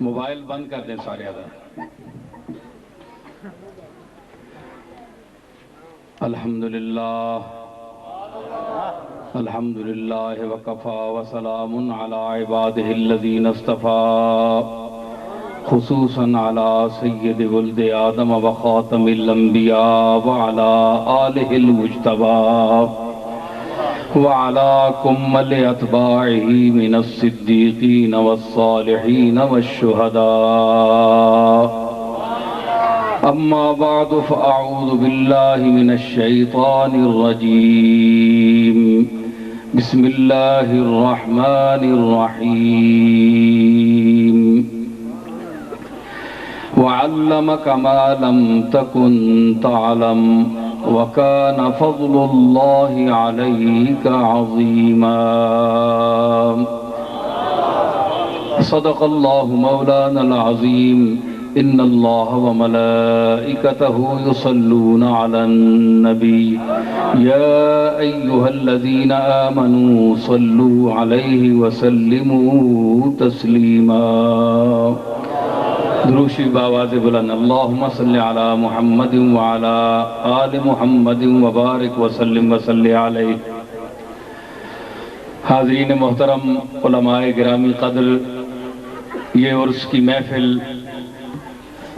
Mobile بند کر دیں سارے آدھا۔ الحمدللہ وکفا وسلام علی عبادہ الذین اصطفى خصوصا علی سید ولد آدم وخاتم الانبیاء وعلی آلہ المجتبى وعلى كمل اتباعه من الصدیقین والصالحین والشہداء اما بعد فاعوذ باللہ من الشیطان الرجیم بسم اللہ الرحمن الرحیم وعلمك ما لم تكن تعلم وكان فضل الله عليك عظيما صدق الله مولانا العظيم إن الله وملائكته يصلون على النبي يا أيها الذين آمنوا صلوا عليه وسلموا تسليما دروشی باواز بلند اللہم صلی علی محمد وعلی آل محمد وبارک وسلم وصلی علیہ۔ حاضرین محترم، علماء گرامی قدر، یہ عرس کی محفل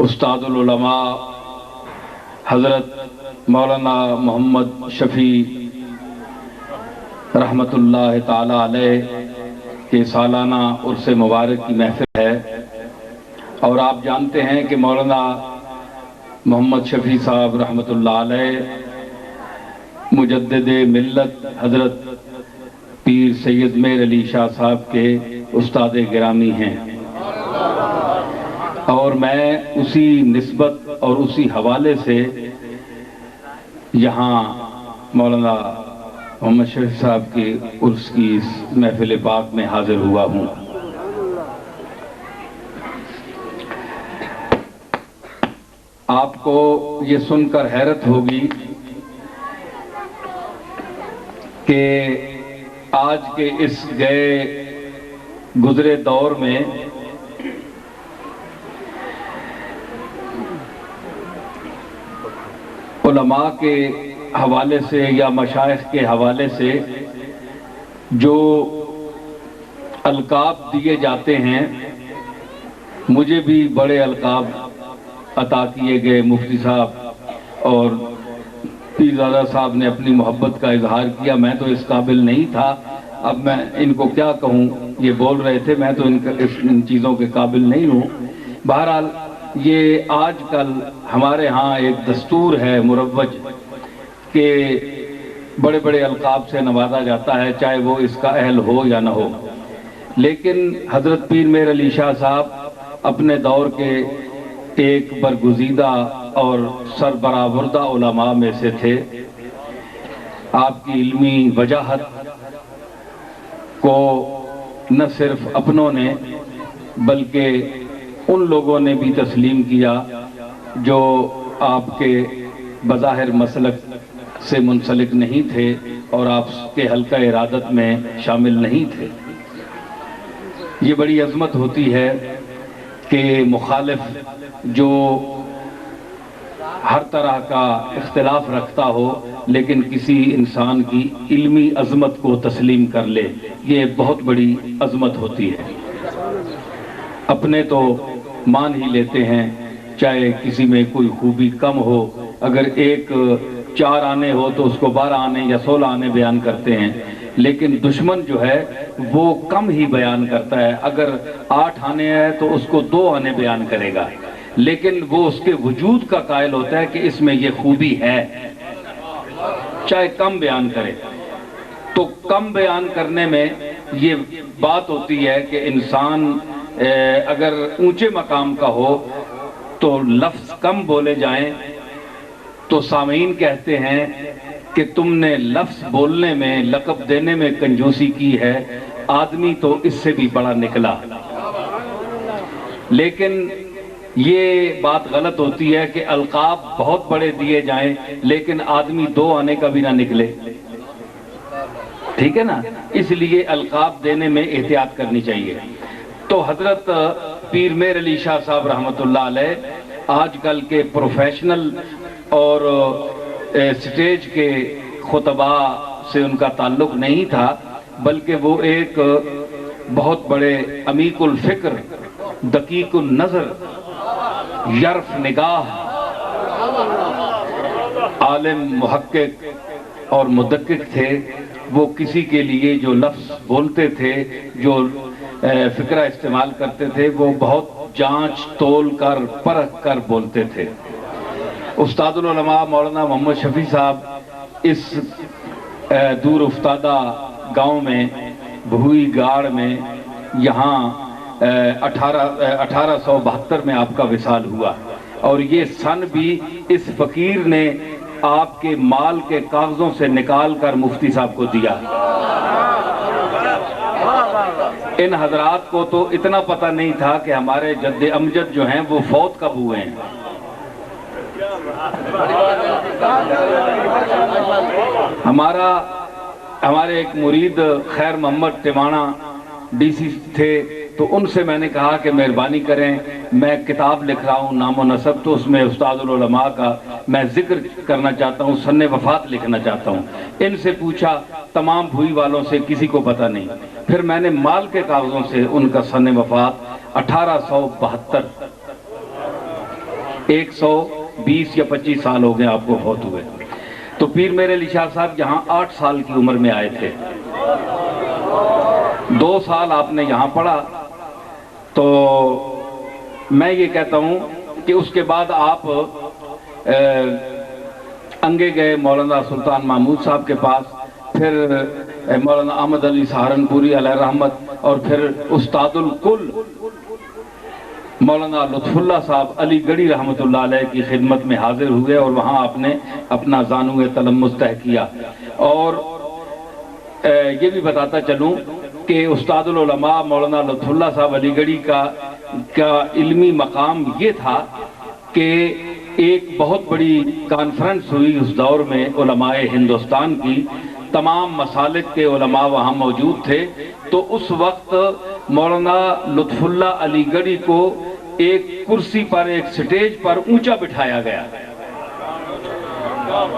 استاد العلماء حضرت مولانا محمد شفیع رحمت اللہ تعالی علیہ کے سالانہ عرس مبارک کی محفل ہے، اور آپ جانتے ہیں کہ مولانا محمد شفیع صاحب رحمت اللہ علیہ مجدد ملت حضرت پیر سید میر علی شاہ صاحب کے استاد گرامی ہیں، اور میں اسی نسبت اور اسی حوالے سے یہاں مولانا محمد شفیع صاحب کی عرس کی اس محفل پاک میں حاضر ہوا ہوں۔ آپ کو یہ سن کر حیرت ہوگی کہ آج کے اس گئے گزرے دور میں علماء کے حوالے سے یا مشائخ کے حوالے سے جو القاب دیے جاتے ہیں، مجھے بھی بڑے القاب عطا کیے گئے۔ مفتی صاحب اور پیرزادہ صاحب نے اپنی محبت کا اظہار کیا، میں تو اس قابل نہیں تھا، اب میں ان کو کیا کہوں، یہ بول رہے تھے، میں تو ان چیزوں کے قابل نہیں ہوں۔ بہرحال یہ آج کل ہمارے ہاں ایک دستور ہے مروج کہ بڑے بڑے القاب سے نوازا جاتا ہے، چاہے وہ اس کا اہل ہو یا نہ ہو، لیکن حضرت پیر میر علی شاہ صاحب اپنے دور کے ایک برگزیدہ اور سربراوردہ علماء میں سے تھے۔ آپ کی علمی وجاہت کو نہ صرف اپنوں نے بلکہ ان لوگوں نے بھی تسلیم کیا جو آپ کے بظاہر مسلک سے منسلک نہیں تھے اور آپ کے حلقہ ارادت میں شامل نہیں تھے۔ یہ بڑی عظمت ہوتی ہے کہ مخالف جو ہر طرح کا اختلاف رکھتا ہو لیکن کسی انسان کی علمی عظمت کو تسلیم کر لے، یہ بہت بڑی عظمت ہوتی ہے۔ اپنے تو مان ہی لیتے ہیں، چاہے کسی میں کوئی خوبی کم ہو، اگر ایک 4 آنے ہو تو اس کو 12 آنے یا 16 آنے بیان کرتے ہیں، لیکن دشمن جو ہے وہ کم ہی بیان کرتا ہے، اگر 8 آنے ہیں تو اس کو 2 آنے بیان کرے گا، لیکن وہ اس کے وجود کا قائل ہوتا ہے کہ اس میں یہ خوبی ہے، چاہے کم بیان کرے۔ تو کم بیان کرنے میں یہ بات ہوتی ہے کہ انسان اگر اونچے مقام کا ہو تو لفظ کم بولے جائیں تو سامعین کہتے ہیں کہ تم نے لفظ بولنے میں، لقب دینے میں کنجوسی کی ہے، آدمی تو اس سے بھی بڑا نکلا۔ لیکن یہ بات غلط ہوتی ہے کہ القاب بہت بڑے دیے جائیں لیکن آدمی 2 آنے کا بھی نہ نکلے، ٹھیک ہے نا؟ اس لیے القاب دینے میں احتیاط کرنی چاہیے۔ تو حضرت پیر میر علی شاہ صاحب رحمۃ اللہ علیہ آج کل کے پروفیشنل اور سٹیج کے خطبہ سے ان کا تعلق نہیں تھا، بلکہ وہ ایک بہت بڑے عمیق الفکر، دقیق النظر، یرف نگاہ، عالم، محقق اور مدقق تھے۔ وہ کسی کے لیے جو لفظ بولتے تھے، جو فکرہ استعمال کرتے تھے، وہ بہت جانچ تول کر پرکھ کر بولتے تھے۔ استاد العلماء مولانا محمد شفیع صاحب اس دور افتادہ گاؤں میں، بھوئی گاڑ میں، یہاں 1872 میں آپ کا وصال ہوا، اور یہ سن بھی اس فقیر نے آپ کے مال کے کاغذوں سے نکال کر مفتی صاحب کو دیا۔ ان حضرات کو تو اتنا پتہ نہیں تھا کہ ہمارے جد امجد جو ہیں وہ فوت کب ہوئے ہیں۔ ہمارے ایک مرید خیر محمد ٹمانا ڈی سی تھے، تو ان سے میں نے کہا کہ مہربانی کریں، میں کتاب لکھ رہا ہوں نام و نسب، تو اس میں استاد العلماء کا میں ذکر کرنا چاہتا ہوں، سن وفات لکھنا چاہتا ہوں۔ ان سے پوچھا، تمام بھوئی والوں سے کسی کو پتہ نہیں۔ پھر میں نے مال کے کاغذوں سے ان کا سن وفات 1872، 120 یا 25 سال ہو گئے آپ کو فوت ہوئے۔ تو پیر میر علی شاہ صاحب یہاں 8 سال کی عمر میں آئے تھے۔ 2 سال آپ نے یہاں پڑھا، تو میں یہ کہتا ہوں کہ اس کے بعد آپ انگے گئے مولانا سلطان محمود صاحب کے پاس، پھر مولانا احمد علی سہارنپوری علیہ رحمت، اور پھر استاد الکل مولانا لطف اللہ صاحب علی گڑھی رحمۃ اللہ علیہ کی خدمت میں حاضر ہوئے، اور وہاں آپ نے اپنا زانو تلمذ طے کیا۔ اور یہ بھی بتاتا چلوں کہ استاد العلماء مولانا لطف اللہ صاحب علی گڑھی کا علمی مقام یہ تھا کہ ایک بہت بڑی کانفرنس ہوئی اس دور میں علماء ہندوستان کی، تمام مسالک کے علماء وہاں موجود تھے، تو اس وقت مولانا لطف اللہ علی گڑھی کو ایک کرسی پر، ایک سٹیج پر اونچا بٹھایا گیا،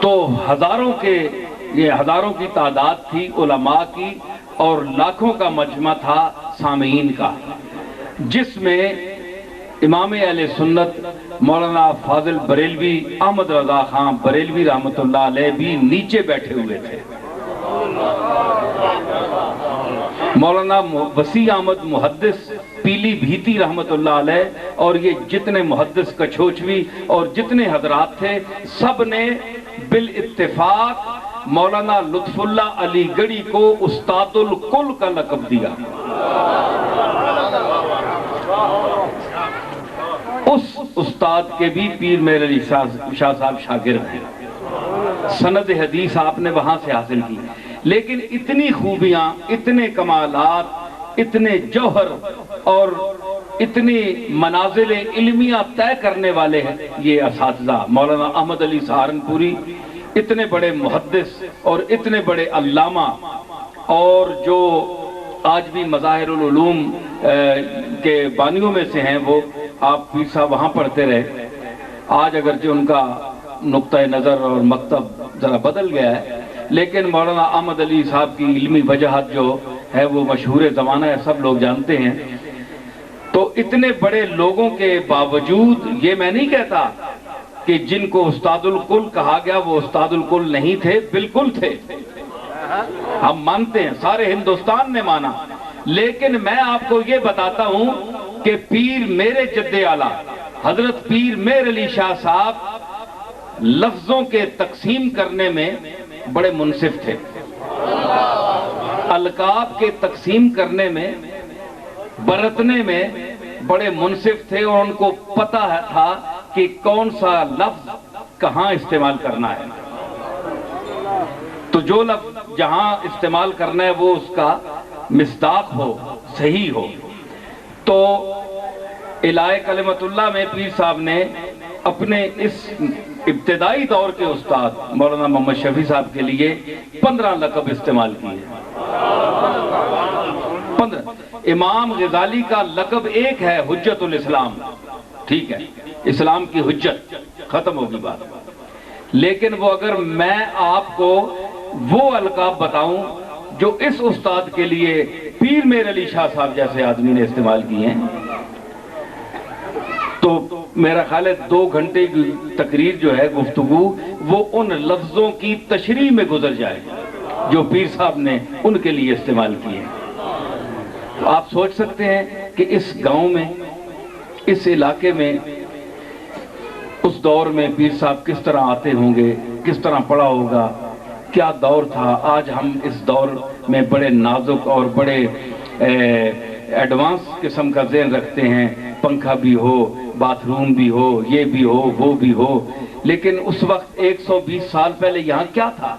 تو ہزاروں کی تعداد تھی علماء کی، اور لاکھوں کا مجمع تھا سامعین کا، جس میں امام اہل سنت مولانا فاضل بریلوی، احمد رضا خان بریلوی رحمۃ اللہ علیہ بھی نیچے بیٹھے ہوئے تھے، مولانا وسیع احمد محدث پیلی بھیتی رحمۃ اللہ علیہ، اور یہ جتنے محدث کچھوچوی اور جتنے حضرات تھے، سب نے بالاتفاق مولانا لطف اللہ علی گڑھی کو استاد الکل کا لقب دیا۔ اس استاد کے بھی پیر میر علی شاہ صاحب شاگرد ہیں، سند حدیث آپ نے وہاں سے حاصل کی، لیکن اتنی خوبیاں، اتنے کمالات، اتنے جوہر اور اتنی منازل علمیہ طے کرنے والے ہیں یہ اساتذہ۔ مولانا احمد علی سہارنپوری اتنے بڑے محدث اور اتنے بڑے علامہ، اور جو آج بھی مظاہر العلوم کے بانیوں میں سے ہیں، وہ آپ پیر صاحب وہاں پڑھتے رہے۔ آج اگرچہ ان کا نقطۂ نظر اور مکتب ذرا بدل گیا ہے، لیکن مولانا احمد علی صاحب کی علمی وجاہت جو ہے وہ مشہور زمانہ ہے، سب لوگ جانتے ہیں۔ تو اتنے بڑے لوگوں کے باوجود یہ میں نہیں کہتا کہ جن کو استاد الکل کہا گیا وہ استاد الکل نہیں تھے، بالکل تھے، ہم مانتے ہیں، سارے ہندوستان نے مانا، لیکن میں آپ کو یہ بتاتا ہوں کہ پیر میرے جد اعلیٰ حضرت پیر میر علی شاہ صاحب لفظوں کے تقسیم کرنے میں بڑے منصف تھے، القاب کے تقسیم کرنے میں، برتنے میں بڑے منصف تھے، اور ان کو پتہ تھا کہ کون سا لفظ کہاں استعمال کرنا ہے، تو جو لفظ جہاں استعمال کرنا ہے وہ اس کا مصداق ہو، صحیح ہو۔ تو الہی کلمت اللہ میں پیر صاحب نے اپنے اس ابتدائی دور کے استاد مولانا محمد شفیع صاحب کے لیے 15 لقب استعمال کیے، امام غزالی کا لقب ایک ہے حجت الاسلام، ٹھیک ہے، اسلام کی حجت، ختم ہوگی بات۔ لیکن وہ اگر میں آپ کو وہ القاب بتاؤں جو اس استاد کے لیے پیر میر علی شاہ صاحب جیسے آدمی نے استعمال کیے ہیں، تو میرا خیال ہے 2 گھنٹے کی تقریر جو ہے، گفتگو، وہ ان لفظوں کی تشریح میں گزر جائے جو پیر صاحب نے ان کے لیے استعمال کیے ہیں۔ تو آپ سوچ سکتے ہیں کہ اس گاؤں میں، اس علاقے میں، اس دور میں پیر صاحب کس طرح آتے ہوں گے، کس طرح پڑا ہوگا، کیا دور تھا۔ آج ہم اس دور میں بڑے نازک اور بڑے ایڈوانس قسم کا ذہن رکھتے ہیں، پنکھا بھی ہو، باتھ روم بھی ہو، یہ بھی ہو، وہ بھی ہو، لیکن اس وقت 120 سال پہلے یہاں کیا تھا؟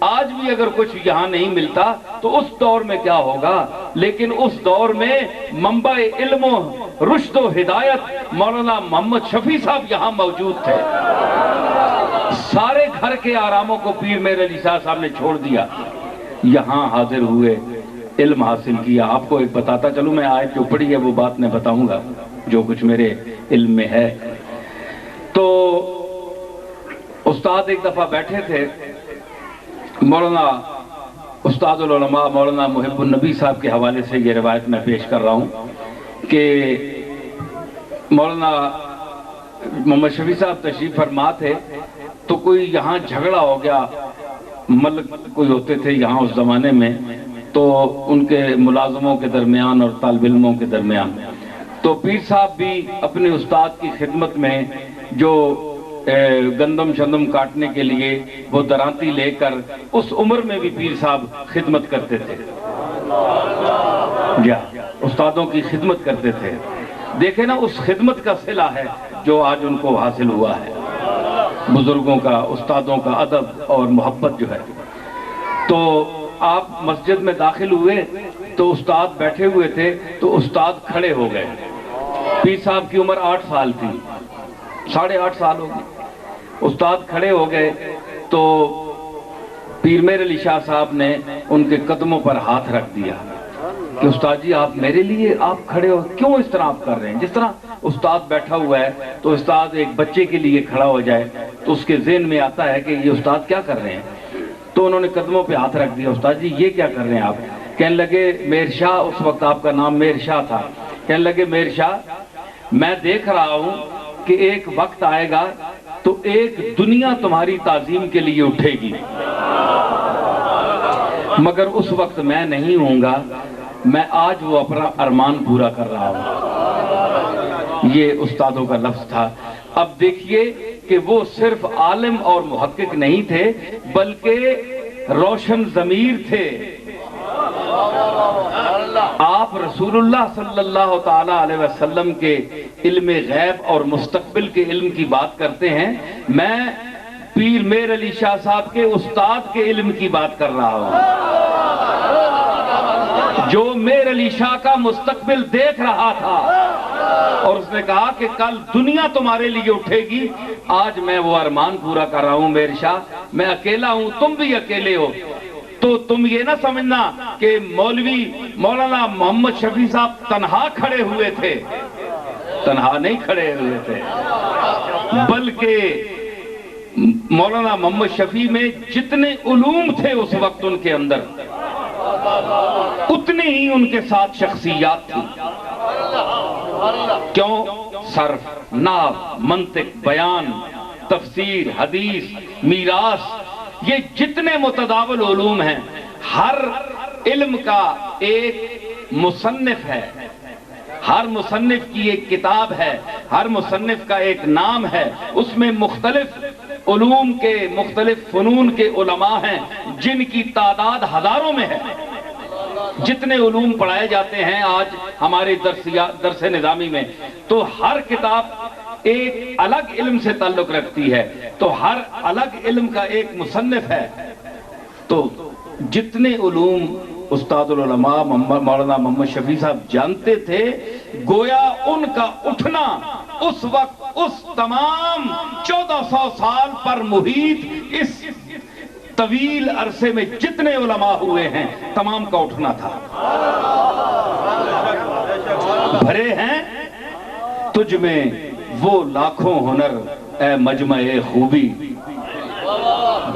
آج بھی اگر کچھ یہاں نہیں ملتا تو اس دور میں کیا ہوگا؟ لیکن اس دور میں منبع علم و رشد و ہدایت مولانا محمد شفیع صاحب یہاں موجود تھے۔ سارے گھر کے آراموں کو پیر میر علی شاہ صاحب نے چھوڑ دیا، یہاں حاضر ہوئے، علم حاصل کیا۔ آپ کو ایک بتاتا چلوں، میں آیت جو پڑھی ہے وہ بات میں بتاؤں گا جو کچھ میرے علم میں ہے۔ تو استاد ایک دفعہ بیٹھے تھے، مولانا استاد العلماء مولانا محب النبی صاحب کے حوالے سے یہ روایت میں پیش کر رہا ہوں کہ مولانا محمد شفیع صاحب تشریف فرما تھے، تو کوئی یہاں جھگڑا ہو گیا، ملک کوئی ہوتے تھے یہاں اس زمانے میں، تو ان کے ملازموں کے درمیان اور طالب علموں کے درمیان، تو پیر صاحب بھی اپنے استاد کی خدمت میں جو گندم شندم کاٹنے کے لیے وہ درانتی لے کر، اس عمر میں بھی پیر صاحب خدمت کرتے تھے، استادوں کی خدمت کرتے تھے۔ دیکھیں نا، اس خدمت کا صلہ ہے جو آج ان کو حاصل ہوا ہے، بزرگوں کا، استادوں کا ادب اور محبت جو ہے۔ تو آپ مسجد میں داخل ہوئے تو استاد بیٹھے ہوئے تھے، تو استاد کھڑے ہو گئے۔ پیر صاحب کی عمر 8 سال تھی، 8.5 سال ہو گئی۔ استاد کھڑے ہو گئے تو پیر میر علی شاہ صاحب نے ان کے قدموں پر ہاتھ رکھ دیا کہ استاد جی آپ میرے لیے آپ کھڑے ہو، کیوں اس طرح آپ کر رہے ہیں؟ جس طرح استاد بیٹھا ہوا ہے تو استاد ایک بچے کے لیے کھڑا ہو جائے تو اس کے ذہن میں آتا ہے کہ یہ استاد کیا کر رہے ہیں، تو انہوں نے قدموں پہ ہاتھ رکھ دیا۔ استاد جی یہ کیا کر رہے ہیں آپ؟ کہنے لگے میر شاہ، اس وقت آپ کا نام میر شاہ تھا، کہنے لگے میر شاہ میں دیکھ رہا ہوں کہ ایک وقت آئے گا تو ایک دنیا تمہاری تعظیم کے لیے اٹھے گی، مگر اس وقت میں نہیں ہوں گا، میں آج وہ اپنا ارمان پورا کر رہا ہوں۔ یہ استادوں کا لفظ تھا۔ اب دیکھیے کہ وہ صرف عالم اور محقق نہیں تھے بلکہ روشن ضمیر تھے۔ آپ رسول اللہ صلی اللہ تعالی علیہ وسلم کے علم غیب اور مستقبل کے علم کی بات کرتے ہیں، میں پیر میر علی شاہ صاحب کے استاد کے علم کی بات کر رہا ہوں، جو میر علی شاہ کا مستقبل دیکھ رہا تھا اور اس نے کہا کہ کل دنیا تمہارے لیے اٹھے گی، آج میں وہ ارمان پورا کر رہا ہوں۔ میر شاہ میں اکیلا ہوں، تم بھی اکیلے ہو، تو تم یہ نہ سمجھنا کہ مولوی مولانا محمد شفیع صاحب تنہا کھڑے ہوئے تھے، تنہا نہیں کھڑے ہوئے تھے، بلکہ مولانا محمد شفیع میں جتنے علوم تھے اس وقت ان کے اندر، اتنے ہی ان کے ساتھ شخصیات تھی۔ کیوں؟ صرف، نحو، منطق، بیان، تفسیر، حدیث، میراث، یہ جتنے متداول علوم ہیں، ہر علم کا ایک مصنف ہے، ہر مصنف کی ایک کتاب ہے، ہر مصنف کا ایک نام ہے، اس میں مختلف علوم کے، مختلف فنون کے علماء ہیں جن کی تعداد ہزاروں میں ہے۔ جتنے علوم پڑھائے جاتے ہیں آج ہمارے درس نظامی میں، تو ہر کتاب ایک الگ علم سے تعلق رکھتی ہے، تو ہر الگ علم کا ایک مصنف ہے۔ تو جتنے علوم استاد العلماء مولانا محمد شفیع صاحب جانتے تھے، گویا ان کا اٹھنا اس وقت اس تمام 1400 سال پر محیط اس طویل عرصے میں جتنے علماء ہوئے ہیں تمام کا اٹھنا تھا۔ بھرے ہیں تجھ میں وہ لاکھوں ہنر اے مجمع خوبی،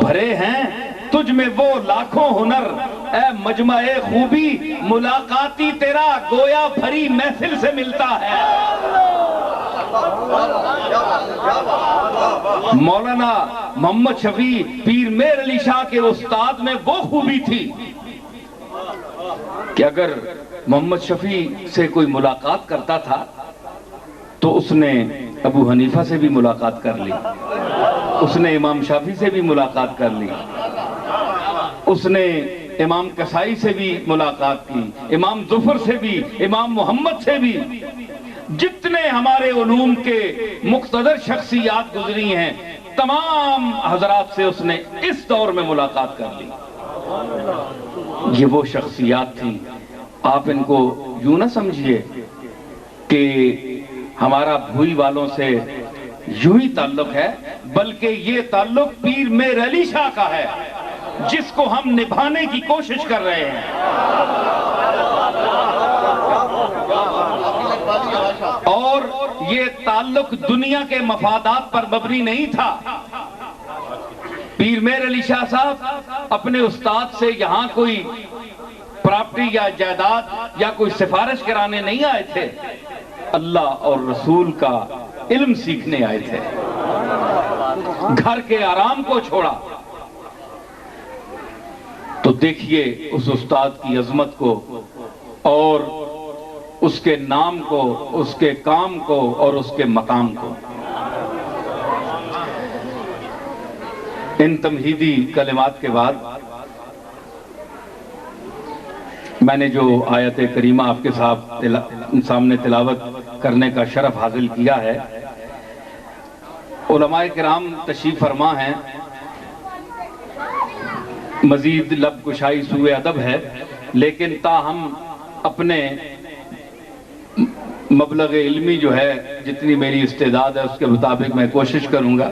بھرے ہیں تجھ میں وہ لاکھوں ہنر اے مجمع خوبی، ملاقاتی تیرا گویا بھری محفل سے ملتا ہے۔ مولانا محمد شفیع پیر مہر علی شاہ کے استاد میں وہ خوبی تھی کہ اگر محمد شفیع سے کوئی ملاقات کرتا تھا تو اس نے ابو حنیفہ سے بھی ملاقات کر لی، اس نے امام شافعی سے بھی ملاقات کر لی، اس نے امام کسائی سے بھی ملاقات کی، امام ظفر سے بھی، امام محمد سے بھی، جتنے ہمارے علوم کے مقتدر شخصیات گزری ہیں تمام حضرات سے اس نے اس دور میں ملاقات کر لی۔ یہ وہ شخصیات تھیں۔ آپ ان کو یوں نہ سمجھیے کہ ہمارا بھوئی والوں سے یوں ہی تعلق ہے، بلکہ یہ تعلق پیر مہر علی شاہ کا ہے جس کو ہم نبھانے کی کوشش کر رہے ہیں۔ اور یہ تعلق دنیا کے مفادات پر مبنی نہیں تھا۔ پیر مہر علی شاہ صاحب اپنے استاد سے یہاں کوئی پراپرٹی یا جائیداد یا کوئی سفارش کرانے نہیں آئے تھے، اللہ اور رسول کا علم سیکھنے آئے تھے۔ گھر کے آرام کو چھوڑا تو دیکھیے اس استاد کی عظمت کو اور اس کے نام کو، اس کے کام کو اور اس کے مقام کو۔ ان تمہیدی کلمات کے بعد میں نے جو آیت کریمہ آپ کے سامنے تلاوت کرنے کا شرف حاصل کیا ہے، علماء کرام تشریف فرما ہیں، مزید لب کشائی سوء ادب ہے، لیکن تاہم اپنے مبلغ علمی جو ہے جتنی میری استعداد ہے اس کے مطابق میں کوشش کروں گا،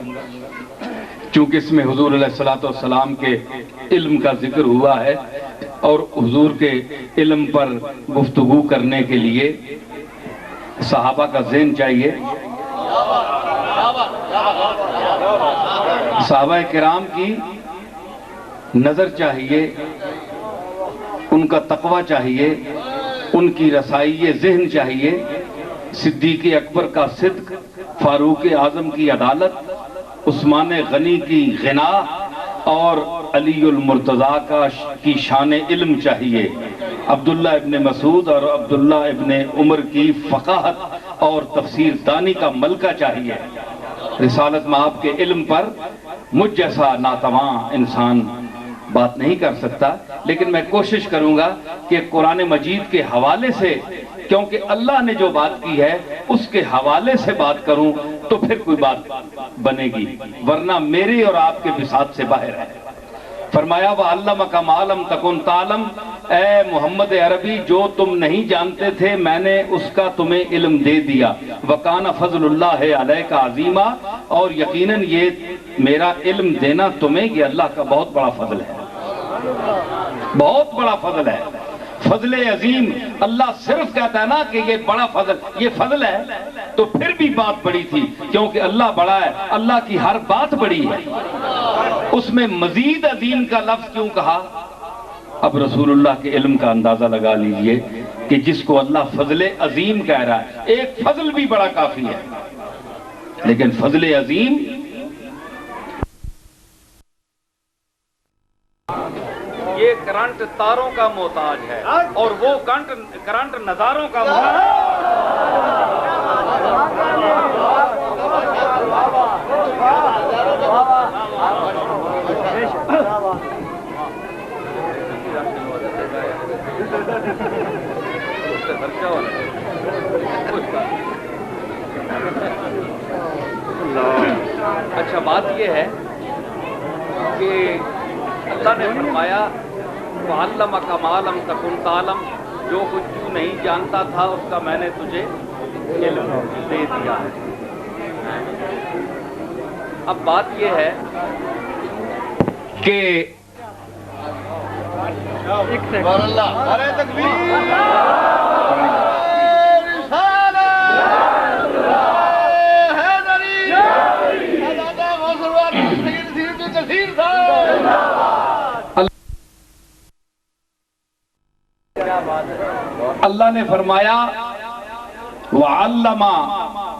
چونکہ اس میں حضور علیہ السلام کے علم کا ذکر ہوا ہے اور حضور کے علم پر گفتگو کرنے کے لیے صحابہ کا ذہن چاہیے، صحابہ کرام کی نظر چاہیے، ان کا تقوی چاہیے، ان کی رسائی ذہن چاہیے، صدیق اکبر کا صدق، فاروق اعظم کی عدالت، عثمان غنی کی غنا اور علی المرتضیٰ کی شان علم چاہیے، عبداللہ ابن مسعود اور عبداللہ ابن عمر کی فقاہت اور تفسیر دانی کا ملکہ چاہیے۔ رسالت مآب کے علم پر مجھ جیسا ناتواں انسان بات نہیں کر سکتا، لیکن میں کوشش کروں گا کہ قرآن مجید کے حوالے سے، کیونکہ اللہ نے جو بات کی ہے اس کے حوالے سے بات کروں تو پھر کوئی بات بنے گی، ورنہ میرے اور آپ کے بساط سے باہر ہے۔ فرمایا وَعَلَّمَكَ مَا لَمْ تَكُنْ تَعْلَمْ، اے محمد عربی جو تم نہیں جانتے تھے میں نے اس کا تمہیں علم دے دیا، وَكَانَ فَضْلُ اللَّهِ عَلَيْكَ عَظِيمًا، اور یقیناً یہ میرا علم دینا تمہیں یہ اللہ کا بہت بڑا فضل ہے، بہت بڑا فضل ہے، فضل عظیم۔ اللہ صرف کہتا ہے نا کہ یہ بڑا فضل، یہ فضل ہے تو پھر بھی بات بڑی تھی، کیونکہ اللہ بڑا ہے، اللہ کی ہر بات بڑی ہے۔ اس میں مزید عظیم کا لفظ کیوں کہا؟ اب رسول اللہ کے علم کا اندازہ لگا لیجئے کہ جس کو اللہ فضل عظیم کہہ رہا ہے، ایک فضل بھی بڑا کافی ہے، لیکن فضل عظیم یہ کرنٹ تاروں کا محتاج ہے اور وہ کرنٹ نظاروں کا محتاج ہے۔ اچھا بات یہ ہے کہ اللہ نے فرمایا وَعَلَّمَكَ مَا لَمْ تَكُنْ تَعْلَمْ، جو کچھ تو نہیں جانتا تھا اس کا میں نے تجھے علم دے دیا ہے۔ اب بات یہ ہے کہ ایک سیکنڈ اللہ نے فرمایا وَعَلَّمَ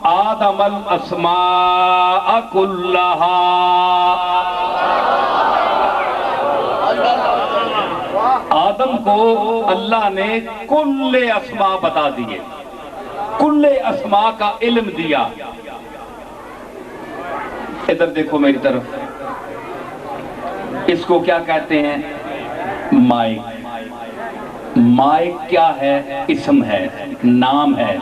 آدَمَ الْأَسْمَاءَ كُلَّهَا، آدم کو اللہ نے کل اسماء بتا دیے، کل اسماء کا علم دیا۔ ادھر دیکھو میری طرف، اس کو کیا کہتے ہیں؟ مائک۔ مائک کیا ہے؟ اسم ہے، نام ہے،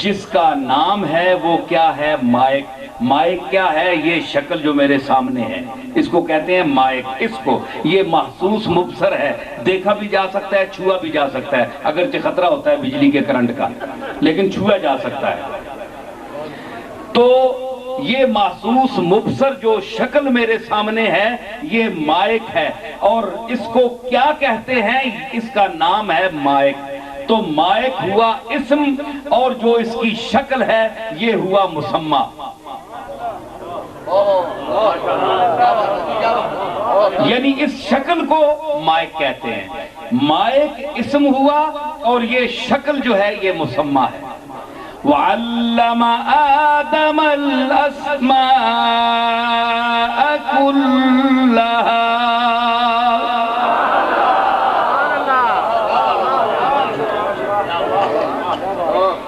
جس کا نام ہے وہ کیا ہے؟ مائک۔ مائک کیا ہے؟ یہ شکل جو میرے سامنے ہے، اس کو کہتے ہیں مائک۔ اس کو یہ محسوس مبصر ہے، دیکھا بھی جا سکتا ہے، چھوا بھی جا سکتا ہے، اگرچہ خطرہ ہوتا ہے بجلی کے کرنٹ کا، لیکن چھوا جا سکتا ہے۔ تو یہ محسوس مبصر جو شکل میرے سامنے ہے یہ مائک ہے، اور اس کو کیا کہتے ہیں؟ اس کا نام ہے مائک۔ تو مائک ہوا اسم، اور جو اس کی شکل ہے یہ ہوا مسمى۔ یعنی اس شکل کو مائک کہتے ہیں۔ مائک اسم ہوا اور یہ شکل جو ہے یہ مسمى ہے۔ وَعَلَّمَ آدَمَ الْأَسْمَاءَ كُلَّهَا،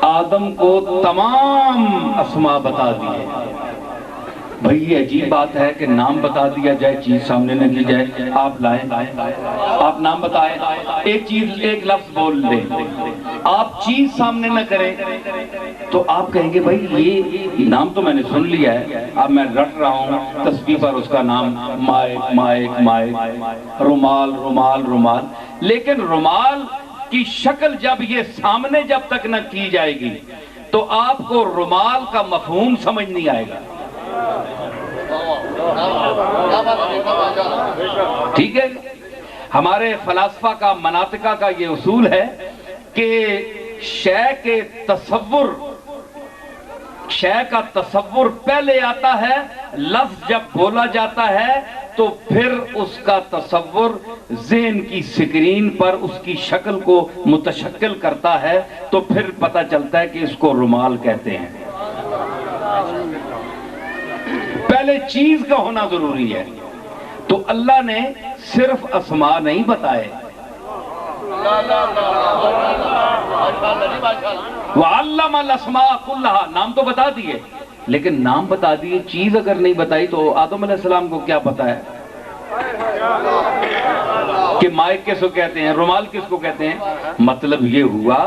آدم کو تمام اسماء بتا دیے۔ بھئی یہ عجیب بات ہے کہ نام بتا دیا جائے، چیز سامنے نہ کی جائے۔ آپ لائیں، آپ نام بتائیں، ایک چیز ایک لفظ بول دیں، آپ چیز سامنے نہ کریں تو آپ کہیں گے بھئی یہ نام تو میں نے سن لیا ہے، اب میں رٹ رہا ہوں تسبیح پر اس کا نام، مائک مائک مائک، رومال رومال رومال، لیکن رومال کی شکل جب یہ سامنے جب تک نہ کی جائے گی تو آپ کو رومال کا مفہوم سمجھ نہیں آئے گا۔ ٹھیک ہے؟ ہمارے فلاسفہ کا، مناطقہ کا یہ اصول ہے کہ شے کے تصور، شے کا تصور پہلے آتا ہے، لفظ جب بولا جاتا ہے تو پھر اس کا تصور ذہن کی سکرین پر اس کی شکل کو متشکل کرتا ہے، تو پھر پتہ چلتا ہے کہ اس کو رومال کہتے ہیں۔ پہلے چیز کا ہونا ضروری ہے۔ تو اللہ نے صرف اسماء نہیں بتائے، وَعَلَّمَ الْأَسْمَاءَ كُلَّهَا، نام تو بتا دیے، لیکن نام بتا دیے، چیز اگر نہیں بتائی تو آدم علیہ السلام کو کیا پتا ہے کہ مائک کس کو کہتے ہیں، رومال کس کو کہتے ہیں؟ مطلب یہ ہوا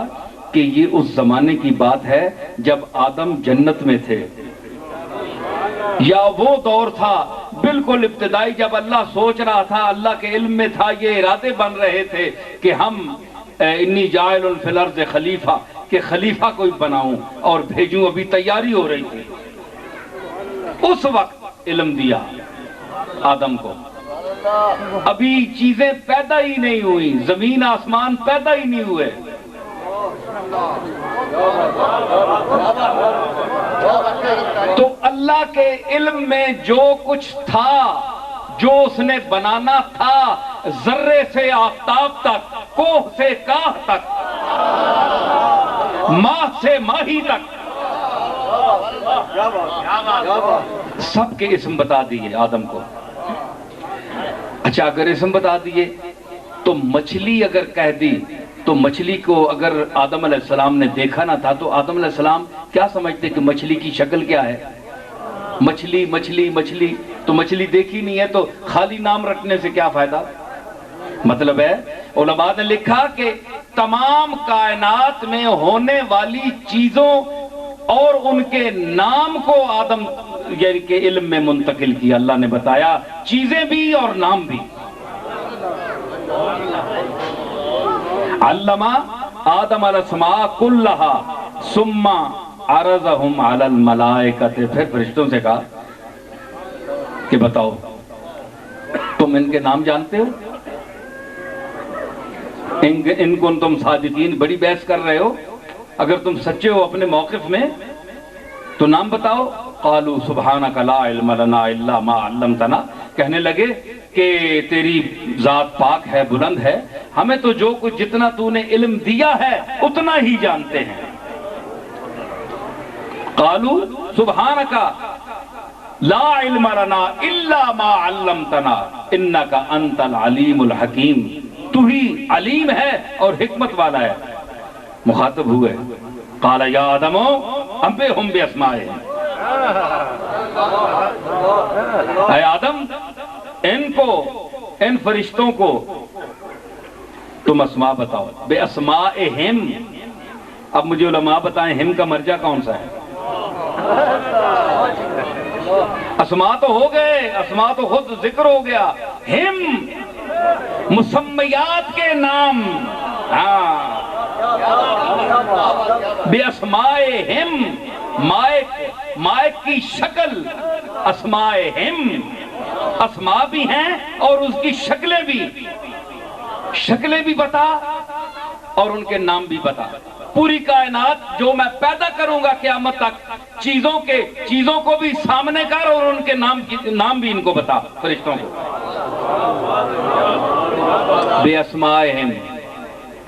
کہ یہ اس زمانے کی بات ہے جب آدم جنت میں تھے، یا وہ دور تھا بالکل ابتدائی جب اللہ سوچ رہا تھا، اللہ کے علم میں تھا، یہ ارادے بن رہے تھے کہ ہم انی جاعل فی الارض خلیفہ، کہ خلیفہ کوئی بناؤں اور بھیجوں، ابھی تیاری ہو رہی تھی۔ اس وقت علم دیا آدم کو، ابھی چیزیں پیدا ہی نہیں ہوئی، زمین آسمان پیدا ہی نہیں ہوئے۔ تو اللہ کے علم میں جو کچھ تھا، جو اس نے بنانا تھا، ذرے سے آفتاب تک، کوہ سے کاہ تک، ماہ سے ماہی تک، سب کے اسم بتا دیے آدم کو۔ اچھا اگر اسم بتا دیے تو مچھلی اگر کہہ دی، تو مچھلی کو اگر آدم علیہ السلام نے دیکھا نہ تھا تو آدم علیہ السلام کیا سمجھتے کہ مچھلی کی شکل کیا ہے؟ مچھلی مچھلی مچھلی، تو مچھلی دیکھی نہیں ہے تو خالی نام رکھنے سے کیا فائدہ؟ مطلب ہے علماء نے لکھا کہ تمام کائنات میں ہونے والی چیزوں اور ان کے نام کو آدم یعنی کہ علم میں منتقل کیا، اللہ نے بتایا، چیزیں بھی اور نام بھی۔ علم آدم الاسماء کلہا ثم عرضہم علی الملائکۃ، پھر فرشتوں سے کہا کہ بتاؤ تم ان کے نام جانتے ہو؟ ان کو تم صادقین، بڑی بحث کر رہے ہو، اگر تم سچے ہو اپنے موقف میں تو نام بتاؤ۔ قالوا سبحانک لا علم لنا الا ما علمتنا، کہنے لگے کہ تیری ذات پاک ہے، بلند ہے، ہمیں تو جو کچھ جتنا تو نے علم دیا ہے اتنا ہی جانتے ہیں۔ قالوا سبحانک لا علم لنا الا ما علمتنا انک انت العلیم الحکیم، تو ہی علیم ہے اور حکمت والا ہے۔ مخاطب ہوئے، قال یا آدم انبئہم باسمائہم، اے آدم ان فرشتوں کو تم اسماء بتاؤ، بے اسمائہم۔ اب مجھے علماء بتائیں ہم کا مرجع کون سا ہے؟ اسماء تو ہو گئے، اسماء تو خود ذکر ہو گیا، ہم مسمیات کے نام، ہاں بے اسمائہم، مائک کی شکل، اسمائہم، اسماء بھی ہیں اور اس کی شکلیں بھی بتا اور ان کے نام بھی بتا۔ پوری کائنات جو میں پیدا کروں گا قیامت تک، چیزوں کو بھی سامنے کر اور ان کے نام بھی ان کو بتا، فرشتوں کو۔ بے اسمائہم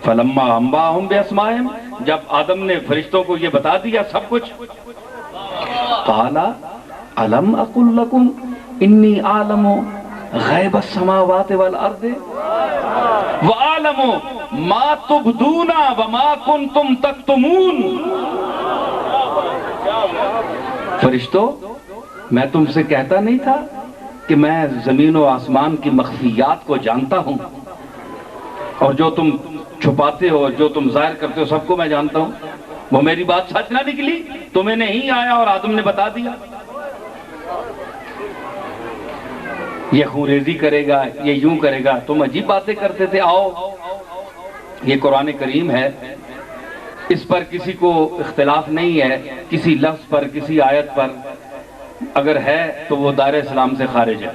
فلما انباہم بے اسمائہم، جب آدم نے فرشتوں کو یہ بتا دیا سب کچھ، قال الم اقل لکم انی اعلم غیب السماوات والارض وَأَعْلَمُ مَا تُبْدُونَ وَمَا كُنْتُمْ تَكْتُمُونَ۔ فرشتوں، میں تم سے کہتا نہیں تھا کہ میں زمین و آسمان کی مخفیات کو جانتا ہوں، اور جو تم چھپاتے ہو، جو تم ظاہر کرتے ہو، سب کو میں جانتا ہوں۔ وہ میری بات سچ نہ نکلی، تمہیں نہیں آیا اور آدم نے بتا دیا۔ یہ خونریزی کرے گا، یہ یوں کرے گا، تم عجیب باتیں کرتے تھے۔ آؤ، یہ قرآن کریم ہے، اس پر کسی کو اختلاف نہیں ہے، کسی لفظ پر، کسی آیت پر اگر ہے تو وہ دائرہ اسلام سے خارج ہے،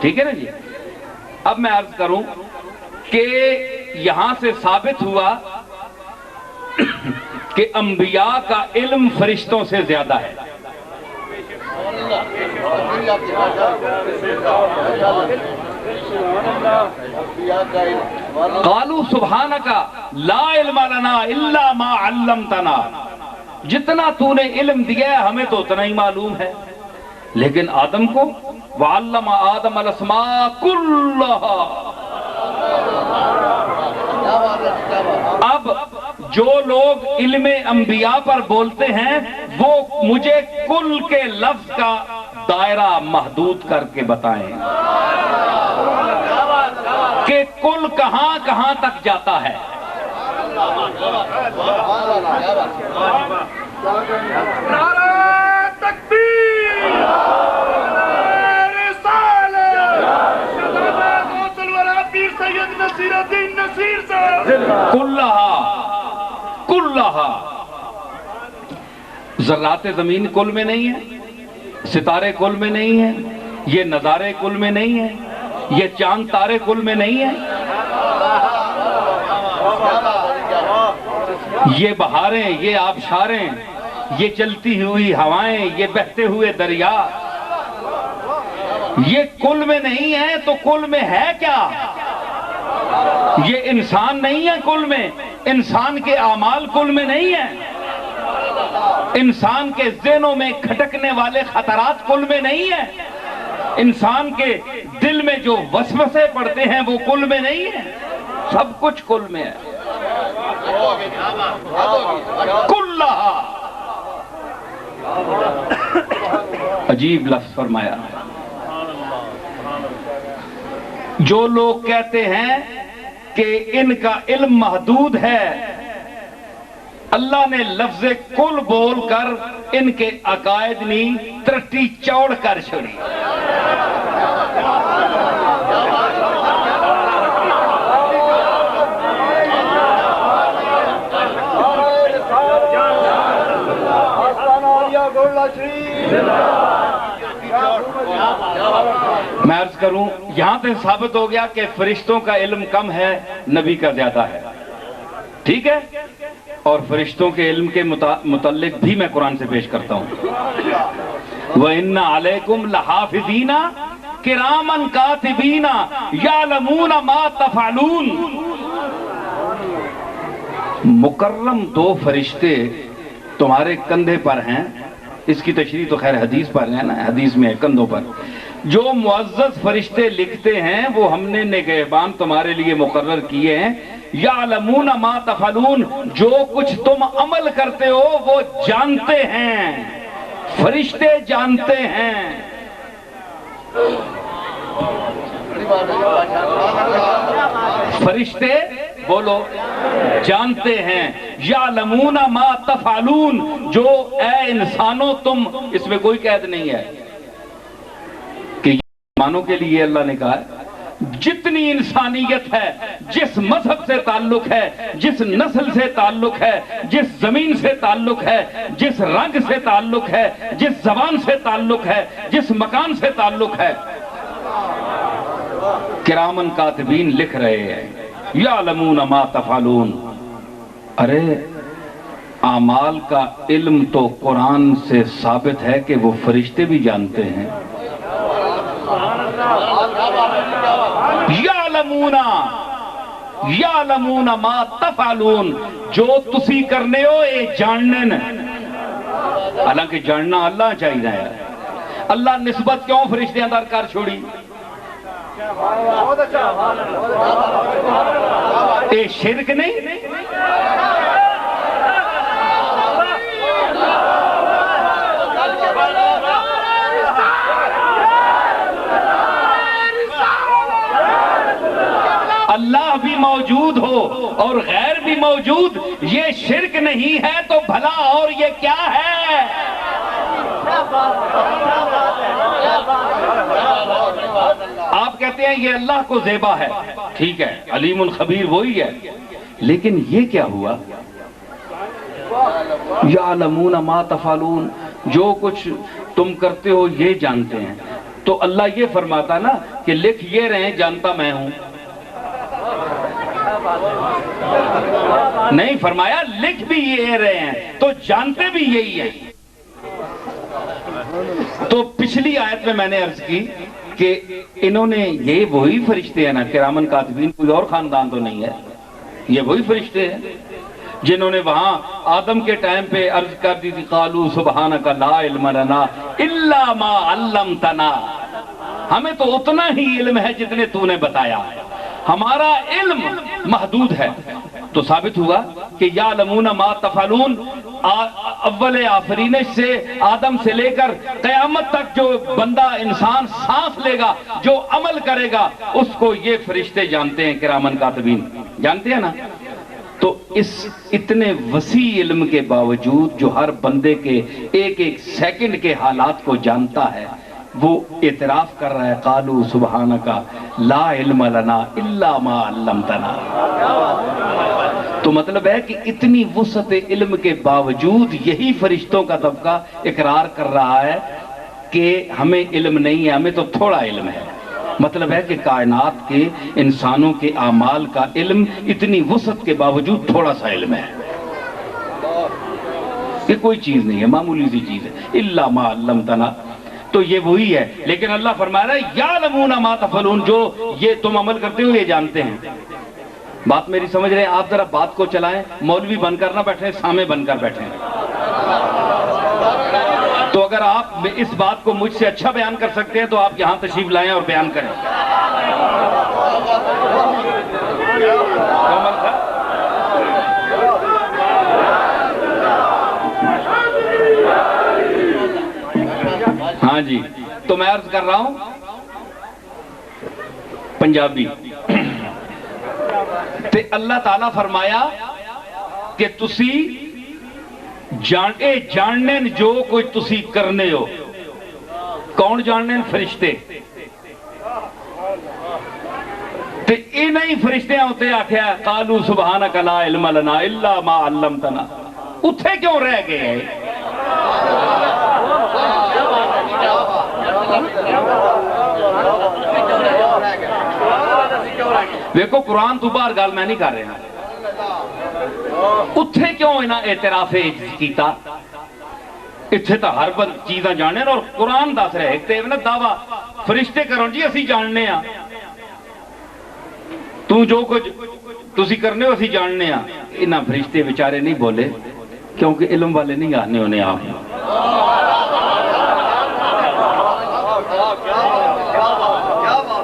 ٹھیک ہے نا جی۔ اب میں عرض کروں کہ یہاں سے ثابت ہوا کہ انبیاء کا علم فرشتوں سے زیادہ ہے۔ قالوا سبحانک لا علم لنا الا ما علمتنا، جتنا تو نے علم دیا ہے ہمیں تو اتنا ہی معلوم ہے۔ لیکن آدم کو وعلم آدم الاسماء کلها، اب جو لوگ علم انبیاء پر بولتے ہیں وہ مجھے کل کے لفظ کا دائرہ محدود کر کے بتائیں کہ کل کہاں کہاں تک جاتا ہے۔ نعرہ تکبیر، پیر سید نصیر الدین نصیر صاحب، کلہا ذرات زمین کل میں نہیں ہے، ستارے کل میں نہیں ہیں، یہ نظارے کل میں نہیں ہیں، یہ چاند تارے کل میں نہیں ہیں، یہ بہاریں، یہ آبشاریں، یہ چلتی ہوئی ہوائیں، یہ بہتے ہوئے دریا، یہ کل میں نہیں ہے تو کل میں ہے کیا؟ یہ انسان نہیں ہے کل میں، انسان کے اعمال کل میں نہیں ہیں، انسان کے ذہنوں میں کھٹکنے والے خطرات کل میں نہیں ہیں، انسان کے دل میں جو وسوسے پڑتے ہیں وہ کل میں نہیں ہیں، سب کچھ کل میں ہے۔ کلہا، عجیب لفظ فرمایا۔ جو لوگ کہتے ہیں کہ ان کا علم محدود ہے، اللہ نے لفظ کل بول کر ان کے عقائد نی ترٹی چوڑ کر چھوڑی۔ میں عرض کروں، یہاں سے ثابت ہو گیا کہ فرشتوں کا علم کم ہے، نبی کا زیادہ ہے، ٹھیک ہے؟ اور فرشتوں کے علم کے متعلق بھی میں قرآن سے پیش کرتا ہوں۔ وَإِنَّ عَلَيْكُمْ لَحَافِظِينَ کرامن کاتبین یعلمون ما تفعلون. مکرم دو فرشتے تمہارے کندھے پر ہیں. اس کی تشریح تو خیر حدیث پر ہے نا، حدیث میں ہے کندھوں پر. جو معزز فرشتے لکھتے ہیں وہ ہم نے نگہبان تمہارے لیے مقرر کیے ہیں. یعلمون ما تفعلون، جو کچھ تم عمل کرتے ہو وہ جانتے ہیں، فرشتے جانتے ہیں. فرشتے بولو جانتے ہیں. یعلمون ما تفعلون، جو اے انسانوں تم، اس میں کوئی قید نہیں ہے کہ انسانوں کے لیے اللہ نے کہا ہے. جتنی انسانیت ہے، جس مذہب سے تعلق ہے، جس نسل سے تعلق ہے، جس زمین سے تعلق ہے، جس رنگ سے تعلق ہے، جس زبان سے تعلق ہے، جس مکان سے تعلق ہے، کرامن کاتبین لکھ رہے ہیں. یعلمون ما تفعلون. ارے اعمال کا علم تو قرآن سے ثابت ہے کہ وہ فرشتے بھی جانتے ہیں. یعلمون ما تفعلون، جو تسی کرنے ہو اے جاننے. حالانکہ جاننا اللہ چاہیے ہے. اللہ نسبت کیوں فرشتیاں در کر چھوڑی؟ اے شرک نہیں؟ اللہ بھی موجود ہو اور غیر بھی موجود، یہ شرک نہیں ہے تو بھلا اور یہ کیا ہے؟ آپ کہتے ہیں یہ اللہ کو زیبا ہے، ٹھیک ہے، علیم الخبیر وہی ہے، لیکن یہ کیا ہوا؟ یعلمون ما تفعلون، جو کچھ تم کرتے ہو یہ جانتے ہیں. تو اللہ یہ فرماتا نا کہ لکھ یہ رہے ہیں جانتا میں ہوں. نہیں فرمایا لکھ بھی یہ رہے ہیں تو جانتے بھی یہی ہیں. تو پچھلی آیت میں نے عرض کی کہ انہوں نے، یہ وہی فرشتے ہیں نا کرامن کاتبین، کوئی اور خاندان تو نہیں ہے، یہ وہی فرشتے ہیں جنہوں نے وہاں آدم کے ٹائم پہ عرض کر دی تھی قالوا سبحانک لا علم لنا الا ما علمتنا. ہمیں تو اتنا ہی علم ہے جتنے تو نے بتایا، ہمارا علم محدود ہے. تو ثابت ہوا کہ یعلمون ما تفعلون اول آفرینش سے آدم سے لے کر قیامت تک جو بندہ انسان سانس لے گا، جو عمل کرے گا، اس کو یہ فرشتے جانتے ہیں کرامن کاتبین. جانتے ہیں نا؟ تو اس اتنے وسیع علم کے باوجود جو ہر بندے کے ایک ایک سیکنڈ کے حالات کو جانتا ہے، وہ اعتراف کر رہا ہے قالوا سبحانک لا علم لنا الا ما علمتنا. تو مطلب ہے کہ اتنی وسعت علم کے باوجود یہی فرشتوں کا طبقہ اقرار کر رہا ہے کہ ہمیں علم نہیں ہے، ہمیں تو تھوڑا علم ہے. مطلب ہے کہ کائنات کے انسانوں کے اعمال کا علم اتنی وسعت کے باوجود تھوڑا سا علم ہے. یہ کوئی چیز نہیں ہے، معمولی سی چیز ہے. الا ما علمتنا، تو یہ وہی ہے. لیکن اللہ فرما رہا ہے یعلمون ما تفعلون، جو یہ تم عمل کرتے ہو یہ جانتے ہیں. بات میری سمجھ رہے ہیں آپ؟ ذرا بات کو چلائیں، مولوی بن کر نہ بیٹھیں، سامع بن کر بیٹھیں. تو اگر آپ اس بات کو مجھ سے اچھا بیان کر سکتے ہیں تو آپ یہاں تشریف لائیں اور بیان کریں. ہاں جی، تو میں عرض کر رہا ہوں پنجابی تے اللہ تعالیٰ فرمایا کہ تسی جاننے جو کوئی تسی کرنے ہو. کون جاننے؟ فرشتے. تے انہی فرشتے ہوتے آکھیا قالوا سبحانک لا علم لنا الا ما علمتنا. اتھے کیوں رہ گئے؟ دیکھو قرآن تو باہر گال میں نہیں کر رہا. اتھے کیوں انہاں اعتراف کیتا؟ اتھے تا ہر بند چیزاں جانے اور قرآن دس رہے ایک تے نا دعویٰ فرشتے کرو جی اسی جاننے ہاں، تو جو کچھ تسی کرنے ہو اسی جاننے ہاں۔ انہاں فرشتے بیچارے نہیں بولے کیونکہ علم والے نہیں آنے ہونے آپ۔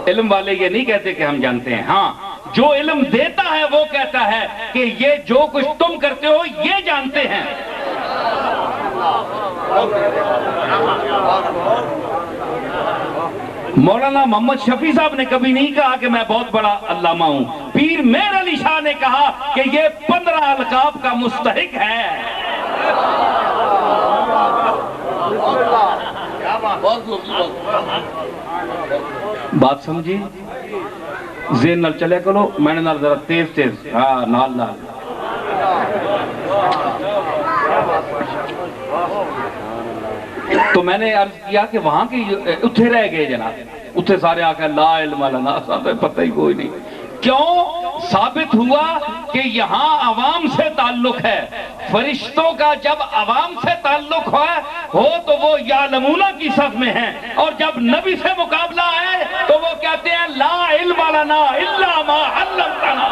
علم والے یہ نہیں کہتے کہ ہم جانتے ہیں، ہاں جو علم دیتا ہے وہ کہتا ہے کہ یہ جو کچھ تم کرتے ہو یہ جانتے ہیں۔ مولانا محمد شفیع صاحب نے کبھی نہیں کہا کہ میں بہت بڑا علامہ ہوں، پیر میر علی شاہ نے کہا کہ یہ 15 القاب کا مستحق ہے۔ بات سمجھی؟ ذہن نال چلے کرو، میں نے نال ذرا تیز تیز، ہاں نال نال۔ تو میں نے عرض کیا کہ وہاں کے اتھے رہ گئے جناب، اتھے سارے آکے لا علم لنا، پتہ ہی کوئی نہیں۔ کیوں؟ ثابت ہوا کہ یہاں عوام سے تعلق ہے، فرشتوں کا جب عوام سے تعلق ہو تو وہ یعلمون کی صف میں ہیں، اور جب نبی سے مقابلہ ہے تو وہ کہتے ہیں لا علم لنا الا ما علمتنا۔